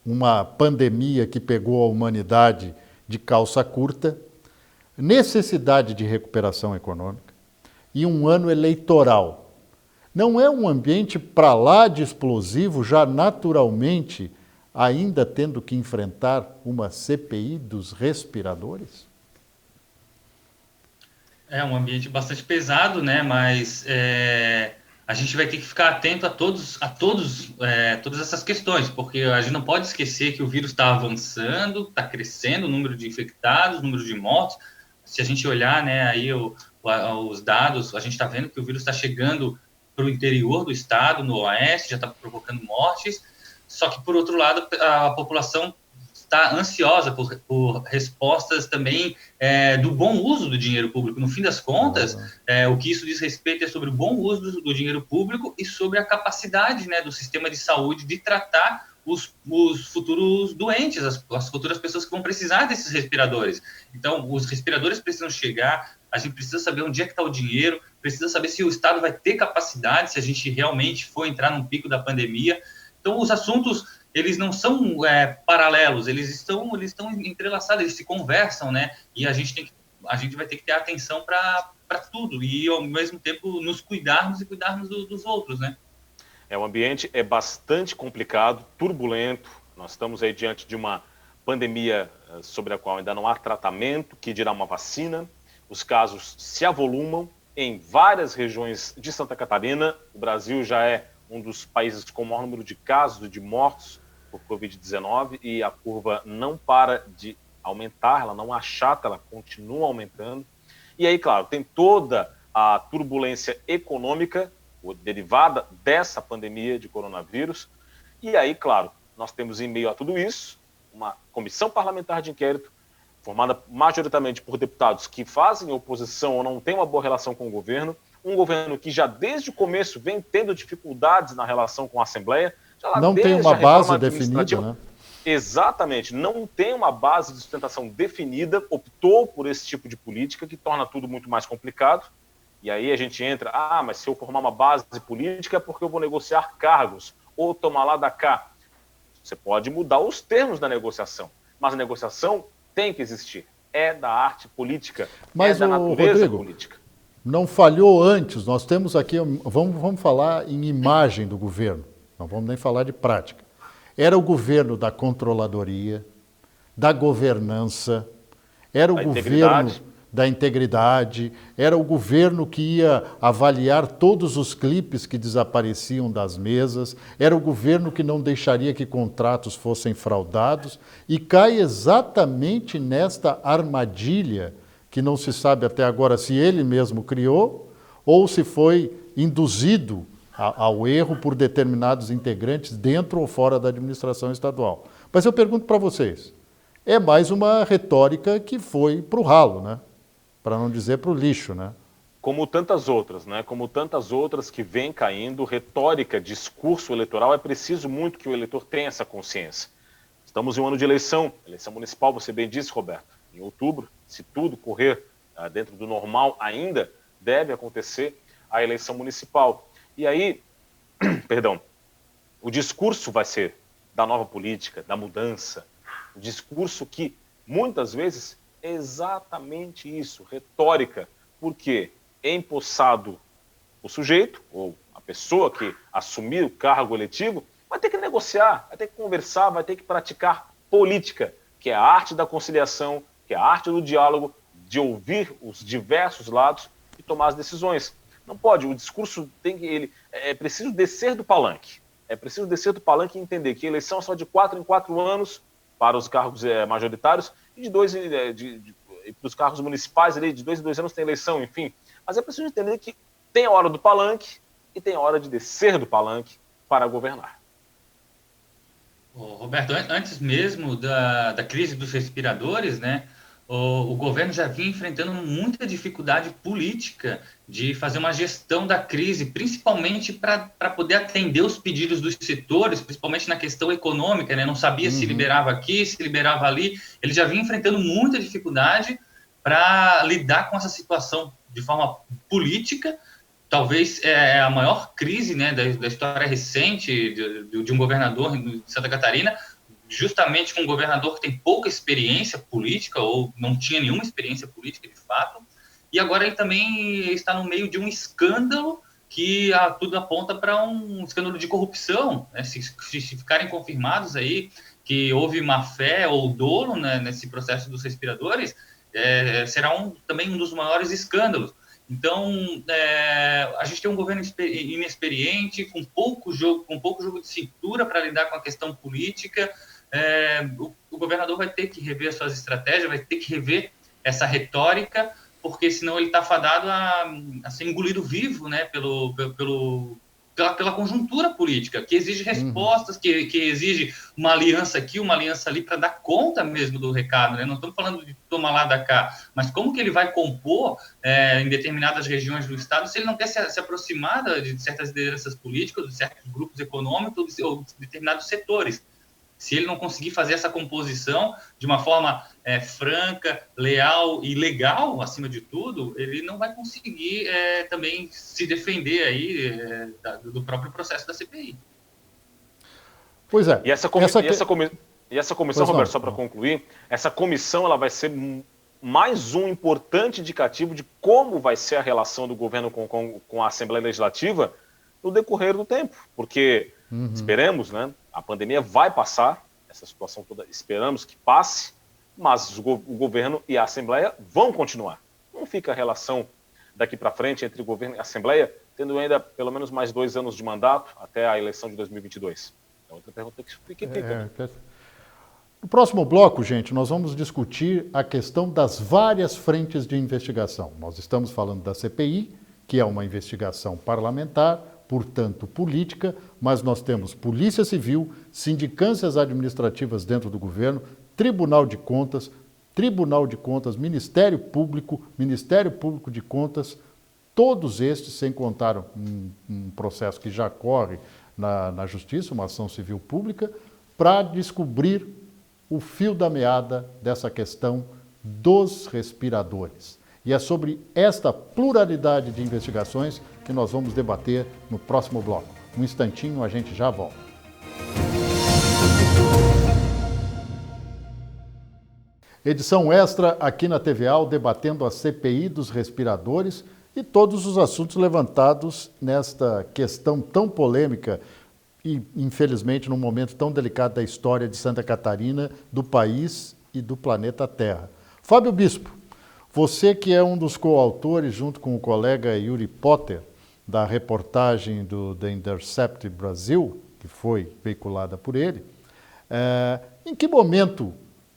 Speaker 1: uma pandemia que pegou a humanidade de calça curta, necessidade de recuperação econômica e um ano eleitoral, não é um ambiente para lá de explosivo, já naturalmente ainda tendo que enfrentar uma CPI dos respiradores?
Speaker 2: É um ambiente bastante pesado, né? Mas a gente vai ter que ficar atento a todas essas questões, porque a gente não pode esquecer que o vírus está avançando, está crescendo o número de infectados, o número de mortes. Se a gente olhar, né, aí os dados, a gente está vendo que o vírus está chegando para o interior do estado, no oeste, já está provocando mortes. Só que, por outro lado, a população está ansiosa por respostas também do bom uso do dinheiro público. No fim das contas, o que isso diz respeito é sobre o bom uso do dinheiro público e sobre a capacidade, né, do sistema de saúde de tratar os futuros doentes, as futuras pessoas que vão precisar desses respiradores. Então, os respiradores precisam chegar, a gente precisa saber onde é que está o dinheiro, precisa saber se o Estado vai ter capacidade, se a gente realmente for entrar num pico da pandemia. Então, os assuntos, eles não são paralelos, eles estão entrelaçados, eles se conversam, né? E a gente vai ter que ter atenção para tudo e, ao mesmo tempo, nos cuidarmos e cuidarmos dos outros, né?
Speaker 3: O ambiente é bastante complicado, turbulento. Nós estamos aí diante de uma pandemia sobre a qual ainda não há tratamento, que dirá uma vacina. Os casos se avolumam em várias regiões de Santa Catarina. O Brasil já é um dos países com o maior número de casos e de mortos por Covid-19 e a curva não para de aumentar, ela não achata, ela continua aumentando. E aí, claro, tem toda a turbulência econômica derivada dessa pandemia de coronavírus. E aí, claro, nós temos em meio a tudo isso uma comissão parlamentar de inquérito formada majoritariamente por deputados que fazem oposição ou não têm uma boa relação com o governo, um governo que já desde o começo vem tendo dificuldades na relação com a Assembleia.
Speaker 1: Não tem uma base definida, né?
Speaker 3: Exatamente, não tem uma base de sustentação definida, optou por esse tipo de política que torna tudo muito mais complicado. E aí a gente entra, mas se eu formar uma base política é porque eu vou negociar cargos, ou tomar lá da cá. Você pode mudar os termos da negociação, mas a negociação tem que existir. É da arte política,
Speaker 1: mas,
Speaker 3: é da natureza
Speaker 1: Rodrigo,
Speaker 3: política.
Speaker 1: Não falhou antes, nós temos aqui, vamos falar em imagem do governo, não vamos nem falar de prática. Era o governo da controladoria, da governança, era o governo da integridade, era o governo que ia avaliar todos os clipes que desapareciam das mesas, era o governo que não deixaria que contratos fossem fraudados e cai exatamente nesta armadilha que não se sabe até agora se ele mesmo criou ou se foi induzido ao erro por determinados integrantes dentro ou fora da administração estadual. Mas eu pergunto para vocês, é mais uma retórica que foi para o ralo, né? Para não dizer para o lixo, né?
Speaker 3: Como tantas outras, né? Como tantas outras que vêm caindo, retórica, discurso eleitoral, é preciso muito que o eleitor tenha essa consciência. Estamos em um ano de eleição municipal, você bem disse, Roberto, em outubro, se tudo correr dentro do normal ainda, deve acontecer a eleição municipal. E aí, perdão, o discurso vai ser da nova política, da mudança, o discurso que muitas vezes é exatamente isso, retórica, porque é empossado o sujeito, ou a pessoa que assumir o cargo eletivo, vai ter que negociar, vai ter que conversar, vai ter que praticar política, que é a arte da conciliação, que é a arte do diálogo, de ouvir os diversos lados e tomar as decisões. Não pode, o discurso é preciso descer do palanque. É preciso descer do palanque e entender que a eleição é só de 4 em 4 anos para os cargos majoritários e para os cargos municipais, de 2 em 2 anos tem eleição, enfim. Mas é preciso entender que tem a hora do palanque e tem a hora de descer do palanque para governar.
Speaker 2: Roberto, antes mesmo da crise dos respiradores, né, o governo já vinha enfrentando muita dificuldade política de fazer uma gestão da crise, principalmente para poder atender os pedidos dos setores, principalmente na questão econômica, né? Não sabia se liberava aqui, se liberava ali. Ele já vinha enfrentando muita dificuldade para lidar com essa situação de forma política. Talvez é a maior crise, né, da história recente de um governador de Santa Catarina, justamente com um governador que tem pouca experiência política, ou não tinha nenhuma experiência política de fato, e agora ele também está no meio de um escândalo que tudo aponta para um escândalo de corrupção, né? Se ficarem confirmados aí que houve má-fé ou dolo, né, nesse processo dos respiradores, será também um dos maiores escândalos. Então, a gente tem um governo inexperiente, com pouco jogo de cintura para lidar com a questão política. O governador vai ter que rever as suas estratégias, vai ter que rever essa retórica, porque senão ele está fadado a ser engolido vivo, né, pela conjuntura política, que exige respostas, que exige uma aliança aqui, uma aliança ali, para dar conta mesmo do recado, né? Não estamos falando de tomar lá da cá, mas como que ele vai compor em determinadas regiões do estado se ele não quer se aproximar de certas lideranças políticas, de certos grupos econômicos ou de determinados setores. Se ele não conseguir fazer essa composição de uma forma franca, leal e legal, acima de tudo, ele não vai conseguir também se defender aí do próprio processo da CPI.
Speaker 1: Pois é.
Speaker 3: E essa comissão, Roberto, só para concluir, essa comissão ela vai ser mais um importante indicativo de como vai ser a relação do governo com a Assembleia Legislativa no decorrer do tempo. Porque esperemos, né? A pandemia vai passar, essa situação toda esperamos que passe, mas o governo e a Assembleia vão continuar. Não fica a relação daqui para frente entre o governo e a Assembleia, tendo ainda pelo menos mais 2 anos de mandato até a eleição de 2022. É outra pergunta que fica.
Speaker 1: No próximo bloco, gente, nós vamos discutir a questão das várias frentes de investigação. Nós estamos falando da CPI, que é uma investigação parlamentar, portanto política, mas nós temos Polícia Civil, sindicâncias administrativas dentro do governo, Tribunal de Contas, Ministério Público de Contas, todos estes, sem contar um processo que já corre na Justiça, uma ação civil pública, para descobrir o fio da meada dessa questão dos respiradores. E é sobre esta pluralidade de investigações que nós vamos debater no próximo bloco. Um instantinho, a gente já volta. Edição extra aqui na TVA, debatendo a CPI dos respiradores e todos os assuntos levantados nesta questão tão polêmica e, infelizmente, num momento tão delicado da história de Santa Catarina, do país e do planeta Terra. Fábio Bispo, você que é um dos coautores, junto com o colega Yuri Potter, da reportagem do The Intercept Brasil, que foi veiculada por ele, em que momento,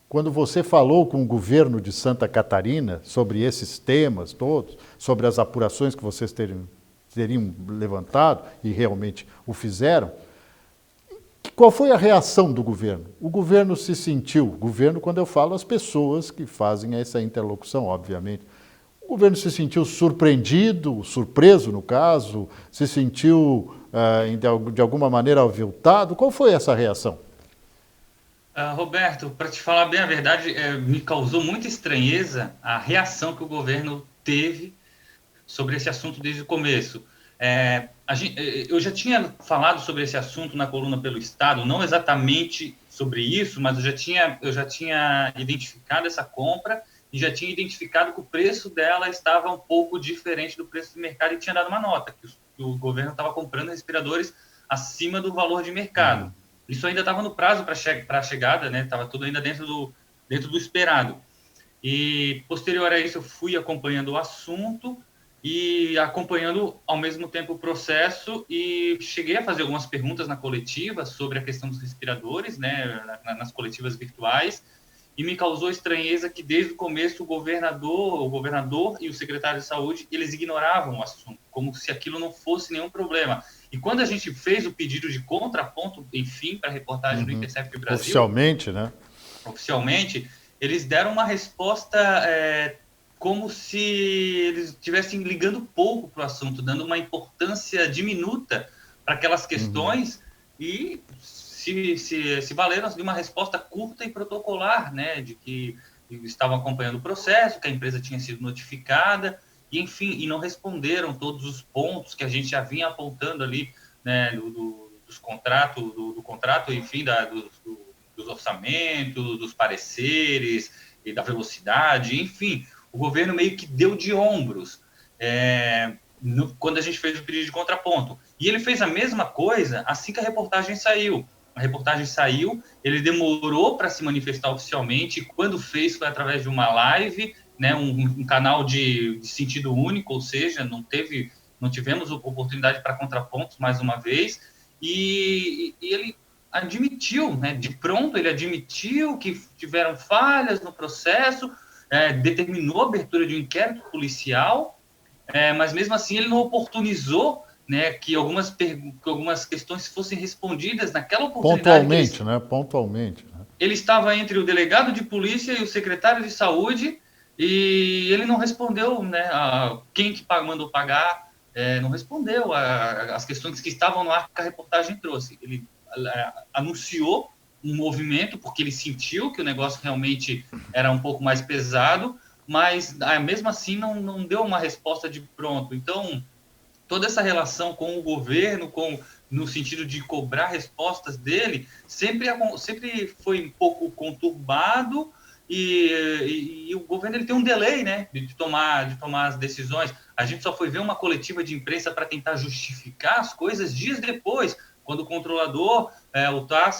Speaker 1: quando você falou com o governo de Santa Catarina sobre esses temas todos, sobre as apurações que vocês teriam levantado e realmente o fizeram, qual foi a reação do governo? O governo se sentiu, governo quando eu falo as pessoas que fazem essa interlocução, obviamente, o governo se sentiu surpreendido, surpreso no caso, se sentiu de alguma maneira aviltado? Qual foi essa reação?
Speaker 2: Roberto, para te falar bem a verdade, me causou muita estranheza a reação que o governo teve sobre esse assunto desde o começo. Eu já tinha falado sobre esse assunto na coluna pelo Estado, não exatamente sobre isso, mas eu já tinha identificado essa compra e já tinha identificado que o preço dela estava um pouco diferente do preço do mercado e tinha dado uma nota, que o governo estava comprando respiradores acima do valor de mercado. Isso ainda estava no prazo para a chegada, né? Estava tudo ainda dentro do esperado. E, posterior a isso, eu fui acompanhando o assunto e acompanhando, ao mesmo tempo, o processo e cheguei a fazer algumas perguntas na coletiva sobre a questão dos respiradores, né? Nas coletivas virtuais, e me causou estranheza que, desde o começo, o governador e o secretário de Saúde, eles ignoravam o assunto, como se aquilo não fosse nenhum problema. E quando a gente fez o pedido de contraponto, enfim, para a reportagem do Intercept Brasil...
Speaker 1: Oficialmente, né?
Speaker 2: Oficialmente, eles deram uma resposta como se eles estivessem ligando pouco para o assunto, dando uma importância diminuta para aquelas questões e se valeram de uma resposta curta e protocolar, né, de que estavam acompanhando o processo, que a empresa tinha sido notificada, e, enfim, e não responderam todos os pontos que a gente já vinha apontando ali, né, do contrato, enfim, dos orçamentos, dos pareceres e da velocidade, enfim, o governo meio que deu de ombros quando a gente fez o pedido de contraponto. E ele fez a mesma coisa assim que a reportagem saiu. A reportagem saiu, ele demorou para se manifestar oficialmente, e quando fez foi através de uma live, né, um canal de sentido único, ou seja, não tivemos oportunidade para contrapontos mais uma vez, e ele admitiu, né, de pronto ele admitiu que tiveram falhas no processo, determinou a abertura de um inquérito policial, mas mesmo assim ele não oportunizou, né, que algumas questões fossem respondidas naquela oportunidade.
Speaker 1: Pontualmente, né?
Speaker 2: Ele estava entre o delegado de polícia e o secretário de saúde, e ele não respondeu, né, quem que mandou pagar, não respondeu as questões que estavam no ar que a reportagem trouxe. Ele anunciou um movimento, porque ele sentiu que o negócio realmente era um pouco mais pesado, mas mesmo assim não deu uma resposta de pronto. Então, toda essa relação com o governo, no sentido de cobrar respostas dele, sempre foi um pouco conturbado, e o governo ele tem um delay, né, de tomar as decisões. A gente só foi ver uma coletiva de imprensa para tentar justificar as coisas dias depois, quando o controlador,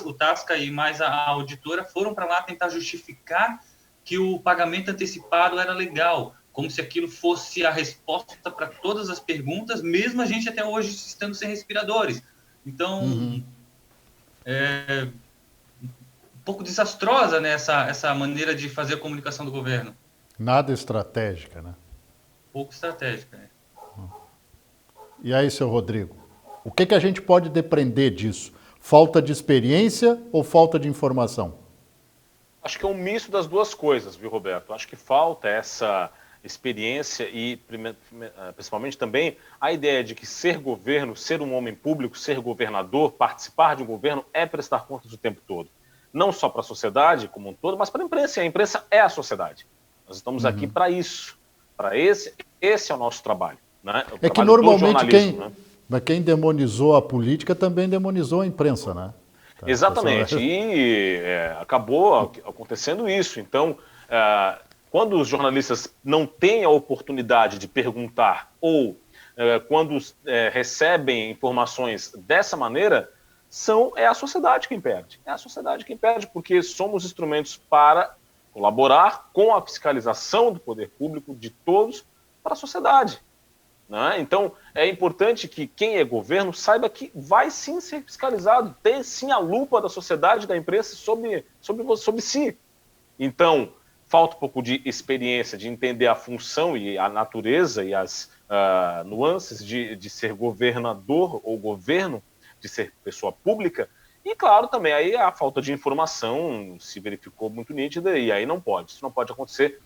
Speaker 2: o Tasca e mais a auditora foram para lá tentar justificar que o pagamento antecipado era legal, como se aquilo fosse a resposta para todas as perguntas, mesmo a gente até hoje estando sem respiradores. Então, um pouco desastrosa, né, essa maneira de fazer a comunicação do governo.
Speaker 1: Nada estratégica, né?
Speaker 2: Pouco estratégica, né?
Speaker 1: E aí, seu Rodrigo, o que a gente pode depreender disso? Falta de experiência ou falta de informação?
Speaker 3: Acho que é um misto das duas coisas, viu, Roberto? Acho que falta essa experiência e, principalmente também, a ideia de que ser governo, ser um homem público, ser governador, participar de um governo é prestar contas o tempo todo. Não só para a sociedade como um todo, mas para a imprensa. A imprensa é a sociedade. Nós estamos aqui para isso. Para esse é o nosso trabalho. Né?
Speaker 1: É que normalmente quem demonizou a política também demonizou a imprensa, né? Tá,
Speaker 3: exatamente, e acabou acontecendo isso. Então, quando os jornalistas não têm a oportunidade de perguntar ou quando recebem informações dessa maneira, é a sociedade quem perde. É a sociedade quem perde, porque somos instrumentos para colaborar com a fiscalização do poder público de todos para a sociedade. Né? Então, é importante que quem é governo saiba que vai sim ser fiscalizado, ter sim a lupa da sociedade, da imprensa sobre si. Então, falta um pouco de experiência, de entender a função e a natureza e as nuances de ser governador ou governo, de ser pessoa pública. E, claro, também aí a falta de informação se verificou muito nítida e aí não pode. Isso não pode acontecer.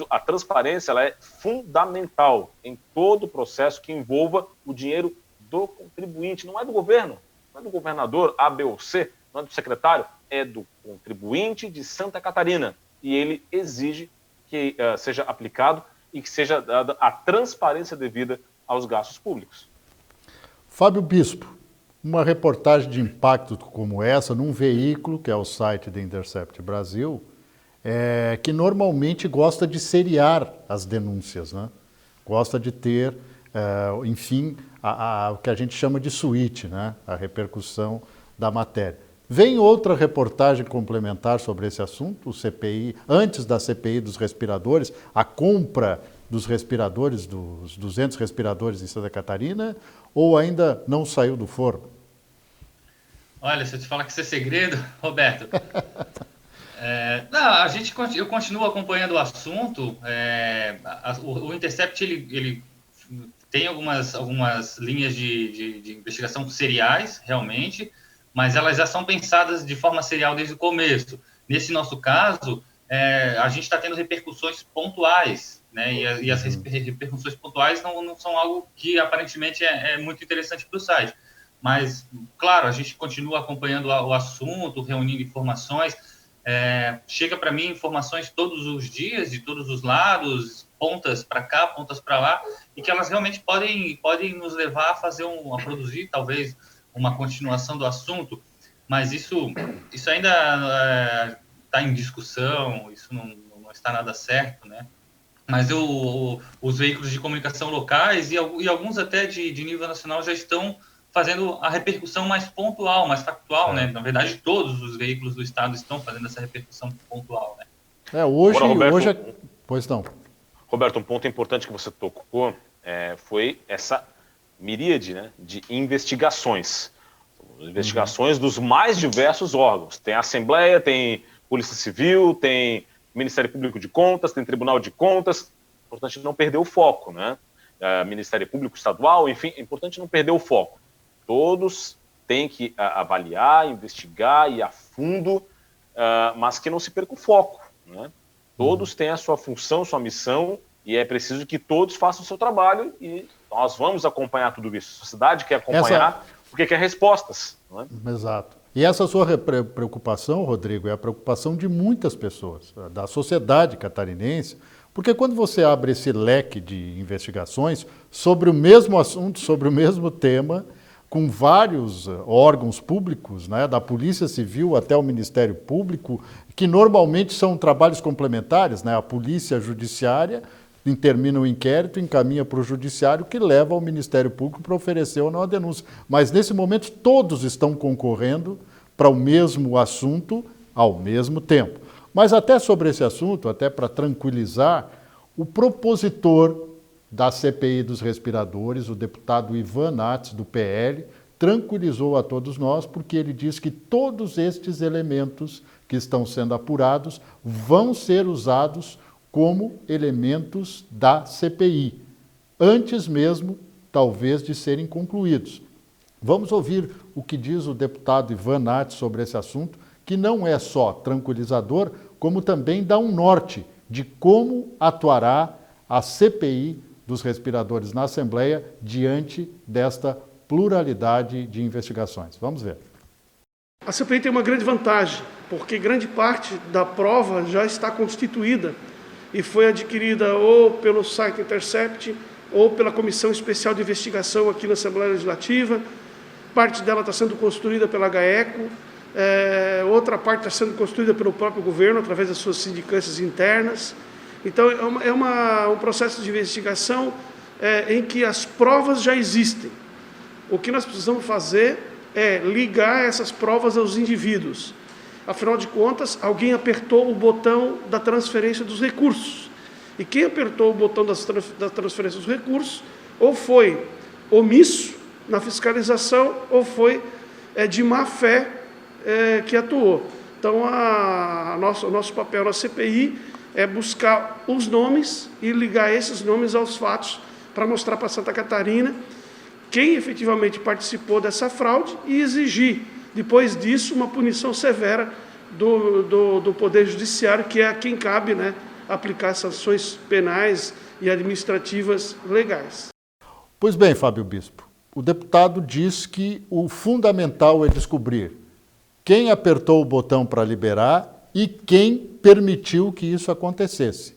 Speaker 3: A transparência ela é fundamental em todo o processo que envolva o dinheiro do contribuinte. Não é do governo, não é do governador A, B ou C, não é do secretário, é do contribuinte de Santa Catarina. E ele exige que seja aplicado e que seja dada a transparência devida aos gastos públicos.
Speaker 1: Fábio Bispo, uma reportagem de impacto como essa, num veículo, que é o site da Intercept Brasil, que normalmente gosta de seriar as denúncias, né? Gosta de ter, enfim, o que a gente chama de suíte, né? A repercussão da matéria. Vem outra reportagem complementar sobre esse assunto, o CPI, antes da CPI dos respiradores, a compra dos respiradores, dos 200 respiradores em Santa Catarina, ou ainda não saiu do forno?
Speaker 2: Olha, se eu te falar que isso é segredo, Roberto... eu continuo acompanhando o assunto. O Intercept ele tem algumas linhas de investigação seriais, realmente, mas elas já são pensadas de forma serial desde o começo. Nesse nosso caso, a gente está tendo repercussões pontuais, né? E as repercussões pontuais não são algo que aparentemente é muito interessante para o site. Mas, claro, a gente continua acompanhando o assunto, reunindo informações. Chega para mim informações todos os dias, de todos os lados, pontas para cá, pontas para lá, e que elas realmente podem nos levar a produzir talvez uma continuação do assunto, mas isso ainda está em discussão, isso não está nada certo, né? Mas os veículos de comunicação locais e alguns até de nível nacional já estão fazendo a repercussão mais pontual, mais factual, né? Na verdade, todos os veículos do Estado estão fazendo essa repercussão pontual, né?
Speaker 1: Hoje...
Speaker 3: Pois não. Roberto, um ponto importante que você tocou foi essa miríade, né, de investigações. Investigações dos mais diversos órgãos. Tem a Assembleia, tem Polícia Civil, tem Ministério Público de Contas, tem Tribunal de Contas. É importante não perder o foco, né? Ministério Público Estadual, enfim, é importante não perder o foco. Todos têm que avaliar, investigar, ir a fundo, mas que não se perca o foco, né? Todos têm a sua função, sua missão, e é preciso que todos façam o seu trabalho, e nós vamos acompanhar tudo isso. A sociedade quer acompanhar porque quer respostas, não é?
Speaker 1: Exato. E essa sua preocupação, Rodrigo, é a preocupação de muitas pessoas, da sociedade catarinense, porque quando você abre esse leque de investigações sobre o mesmo assunto, sobre o mesmo tema, com vários órgãos públicos, né, da Polícia Civil até o Ministério Público, que normalmente são trabalhos complementares, né, a Polícia Judiciária termina o inquérito, encaminha para o Judiciário, que leva ao Ministério Público para oferecer ou não a denúncia. Mas, nesse momento, todos estão concorrendo para o mesmo assunto ao mesmo tempo. Mas até sobre esse assunto, até para tranquilizar, o propositor da CPI dos respiradores, o deputado Ivan Nats, do PL, tranquilizou a todos nós, porque ele diz que todos estes elementos que estão sendo apurados vão ser usados como elementos da CPI, antes mesmo talvez, de serem concluídos. Vamos ouvir o que diz o deputado Ivan Natti sobre esse assunto, que não é só tranquilizador, como também dá um norte de como atuará a CPI dos respiradores na Assembleia diante desta pluralidade de investigações. Vamos ver.
Speaker 5: A CPI tem uma grande vantagem, porque grande parte da prova já está constituída e foi adquirida ou pelo site Intercept ou pela Comissão Especial de Investigação aqui na Assembleia Legislativa. Parte dela está sendo construída pela GAECO, outra parte está sendo construída pelo próprio governo, através das suas sindicâncias internas. Então, um processo de investigação em que as provas já existem. O que nós precisamos fazer é ligar essas provas aos indivíduos. Afinal de contas, alguém apertou o botão da transferência dos recursos. E quem apertou o botão da transferência dos recursos, ou foi omisso na fiscalização, ou foi de má fé que atuou. Então, o nosso papel na CPI é buscar os nomes e ligar esses nomes aos fatos para mostrar para Santa Catarina quem efetivamente participou dessa fraude e exigir, depois disso, uma punição severa do Poder Judiciário, que é a quem cabe, né, aplicar sanções penais e administrativas legais.
Speaker 1: Pois bem, Fábio Bispo, o deputado diz que o fundamental é descobrir quem apertou o botão para liberar e quem permitiu que isso acontecesse.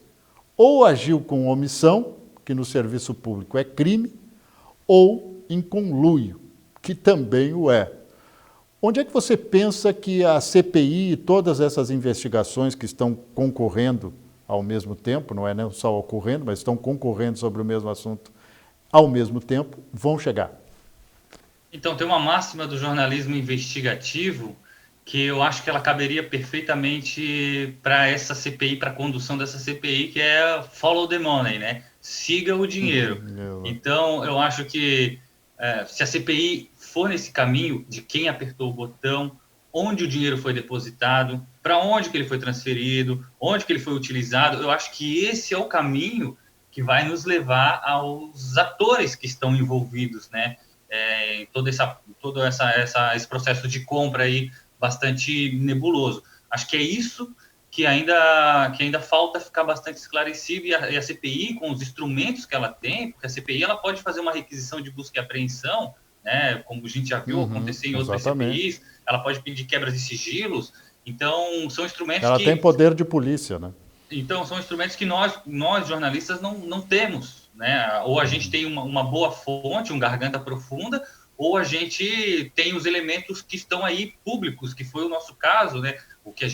Speaker 1: Ou agiu com omissão, que no serviço público é crime, ou em conluio, que também o é. Onde é que você pensa que a CPI e todas essas investigações que estão concorrendo ao mesmo tempo, não é nem só ocorrendo, mas estão concorrendo sobre o mesmo assunto ao mesmo tempo, vão chegar?
Speaker 2: Então, tem uma máxima do jornalismo investigativo que eu acho que ela caberia perfeitamente para essa CPI, para a condução dessa CPI, que é follow the money, né? Siga o dinheiro. Então, eu acho que se a CPI for nesse caminho de quem apertou o botão, onde o dinheiro foi depositado, para onde que ele foi transferido, onde que ele foi utilizado, eu acho que esse é o caminho que vai nos levar aos atores que estão envolvidos, né? Em todo esse processo de compra aí bastante nebuloso. Acho que é isso que ainda falta ficar bastante esclarecido, e a CPI, com os instrumentos que ela tem, porque a CPI ela pode fazer uma requisição de busca e apreensão, né, como a gente já viu acontecer em outras CPIs, ela pode pedir quebras de sigilos, então são instrumentos
Speaker 1: ela tem poder de polícia, né?
Speaker 2: Então são instrumentos que nós jornalistas não temos, né? Ou a gente tem uma boa fonte, um garganta profunda, ou a gente tem os elementos que estão aí públicos, que foi o nosso caso, né? O que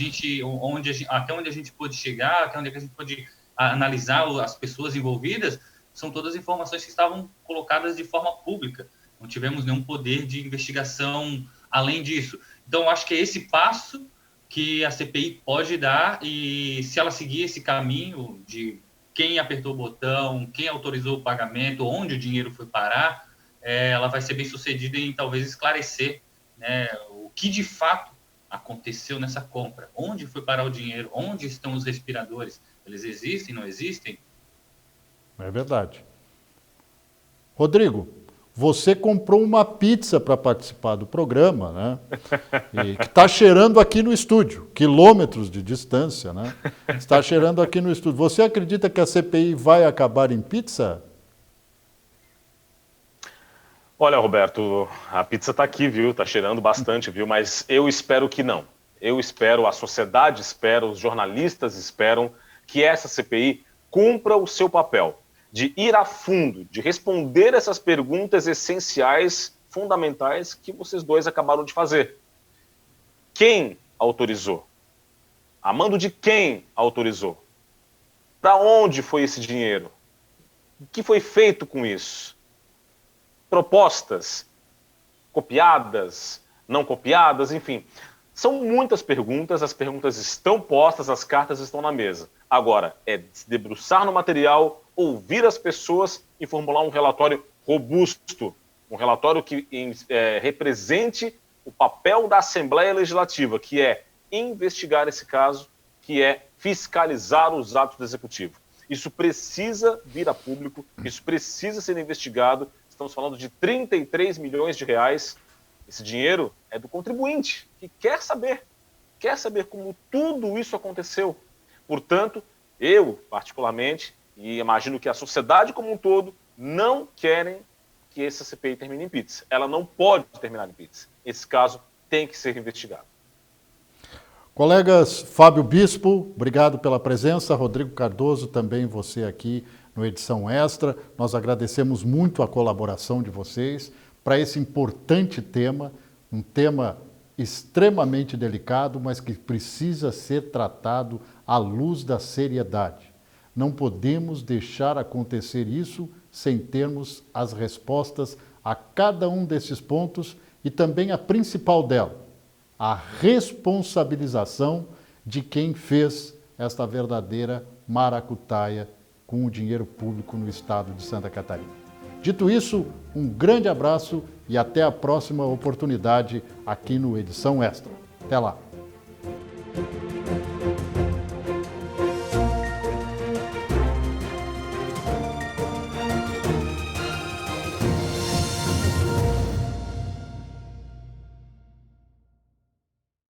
Speaker 2: até onde a gente pôde chegar, até onde a gente pôde analisar as pessoas envolvidas, são todas informações que estavam colocadas de forma pública. Não tivemos nenhum poder de investigação além disso. Então, eu acho que é esse passo que a CPI pode dar, e se ela seguir esse caminho de quem apertou o botão, quem autorizou o pagamento, onde o dinheiro foi parar, ela vai ser bem sucedida em talvez esclarecer, né, o que de fato aconteceu nessa compra, onde foi parar o dinheiro, onde estão os respiradores, eles existem, não existem?
Speaker 1: É verdade. Rodrigo, você comprou uma pizza para participar do programa, né? E que está cheirando aqui no estúdio, quilômetros de distância, né? Está cheirando aqui no estúdio. Você acredita que a CPI vai acabar em pizza?
Speaker 3: Olha, Roberto, a pizza está aqui, viu? Está cheirando bastante, viu? Mas eu espero que não. Eu espero, a sociedade espera, os jornalistas esperam que essa CPI cumpra o seu papel de ir a fundo, de responder essas perguntas essenciais, fundamentais, que vocês dois acabaram de fazer. Quem autorizou? A mando de quem autorizou? Para onde foi esse dinheiro? O que foi feito com isso? Propostas, copiadas, não copiadas, enfim. São muitas perguntas, as perguntas estão postas, as cartas estão na mesa. Agora, é se debruçar no material, ouvir as pessoas e formular um relatório robusto, um relatório que represente o papel da Assembleia Legislativa, que é investigar esse caso, que é fiscalizar os atos do Executivo. Isso precisa vir a público, isso precisa ser investigado. estamos falando de 33 milhões de reais. Esse dinheiro é do contribuinte, que quer saber como tudo isso aconteceu. Portanto, eu, particularmente, e imagino que a sociedade como um todo, não querem que essa CPI termine em pizza. Ela não pode terminar em pizza. Esse caso tem que ser investigado.
Speaker 1: Colegas, Fábio Bispo, obrigado pela presença. Rodrigo Cardoso, também você aqui no Edição Extra. Nós agradecemos muito a colaboração de vocês para esse importante tema, um tema extremamente delicado, mas que precisa ser tratado à luz da seriedade. Não podemos deixar acontecer isso sem termos as respostas a cada um desses pontos e também a principal dela, a responsabilização de quem fez esta verdadeira maracutaia com o dinheiro público no estado de Santa Catarina. Dito isso, um grande abraço e até a próxima oportunidade aqui no Edição Extra. Até lá!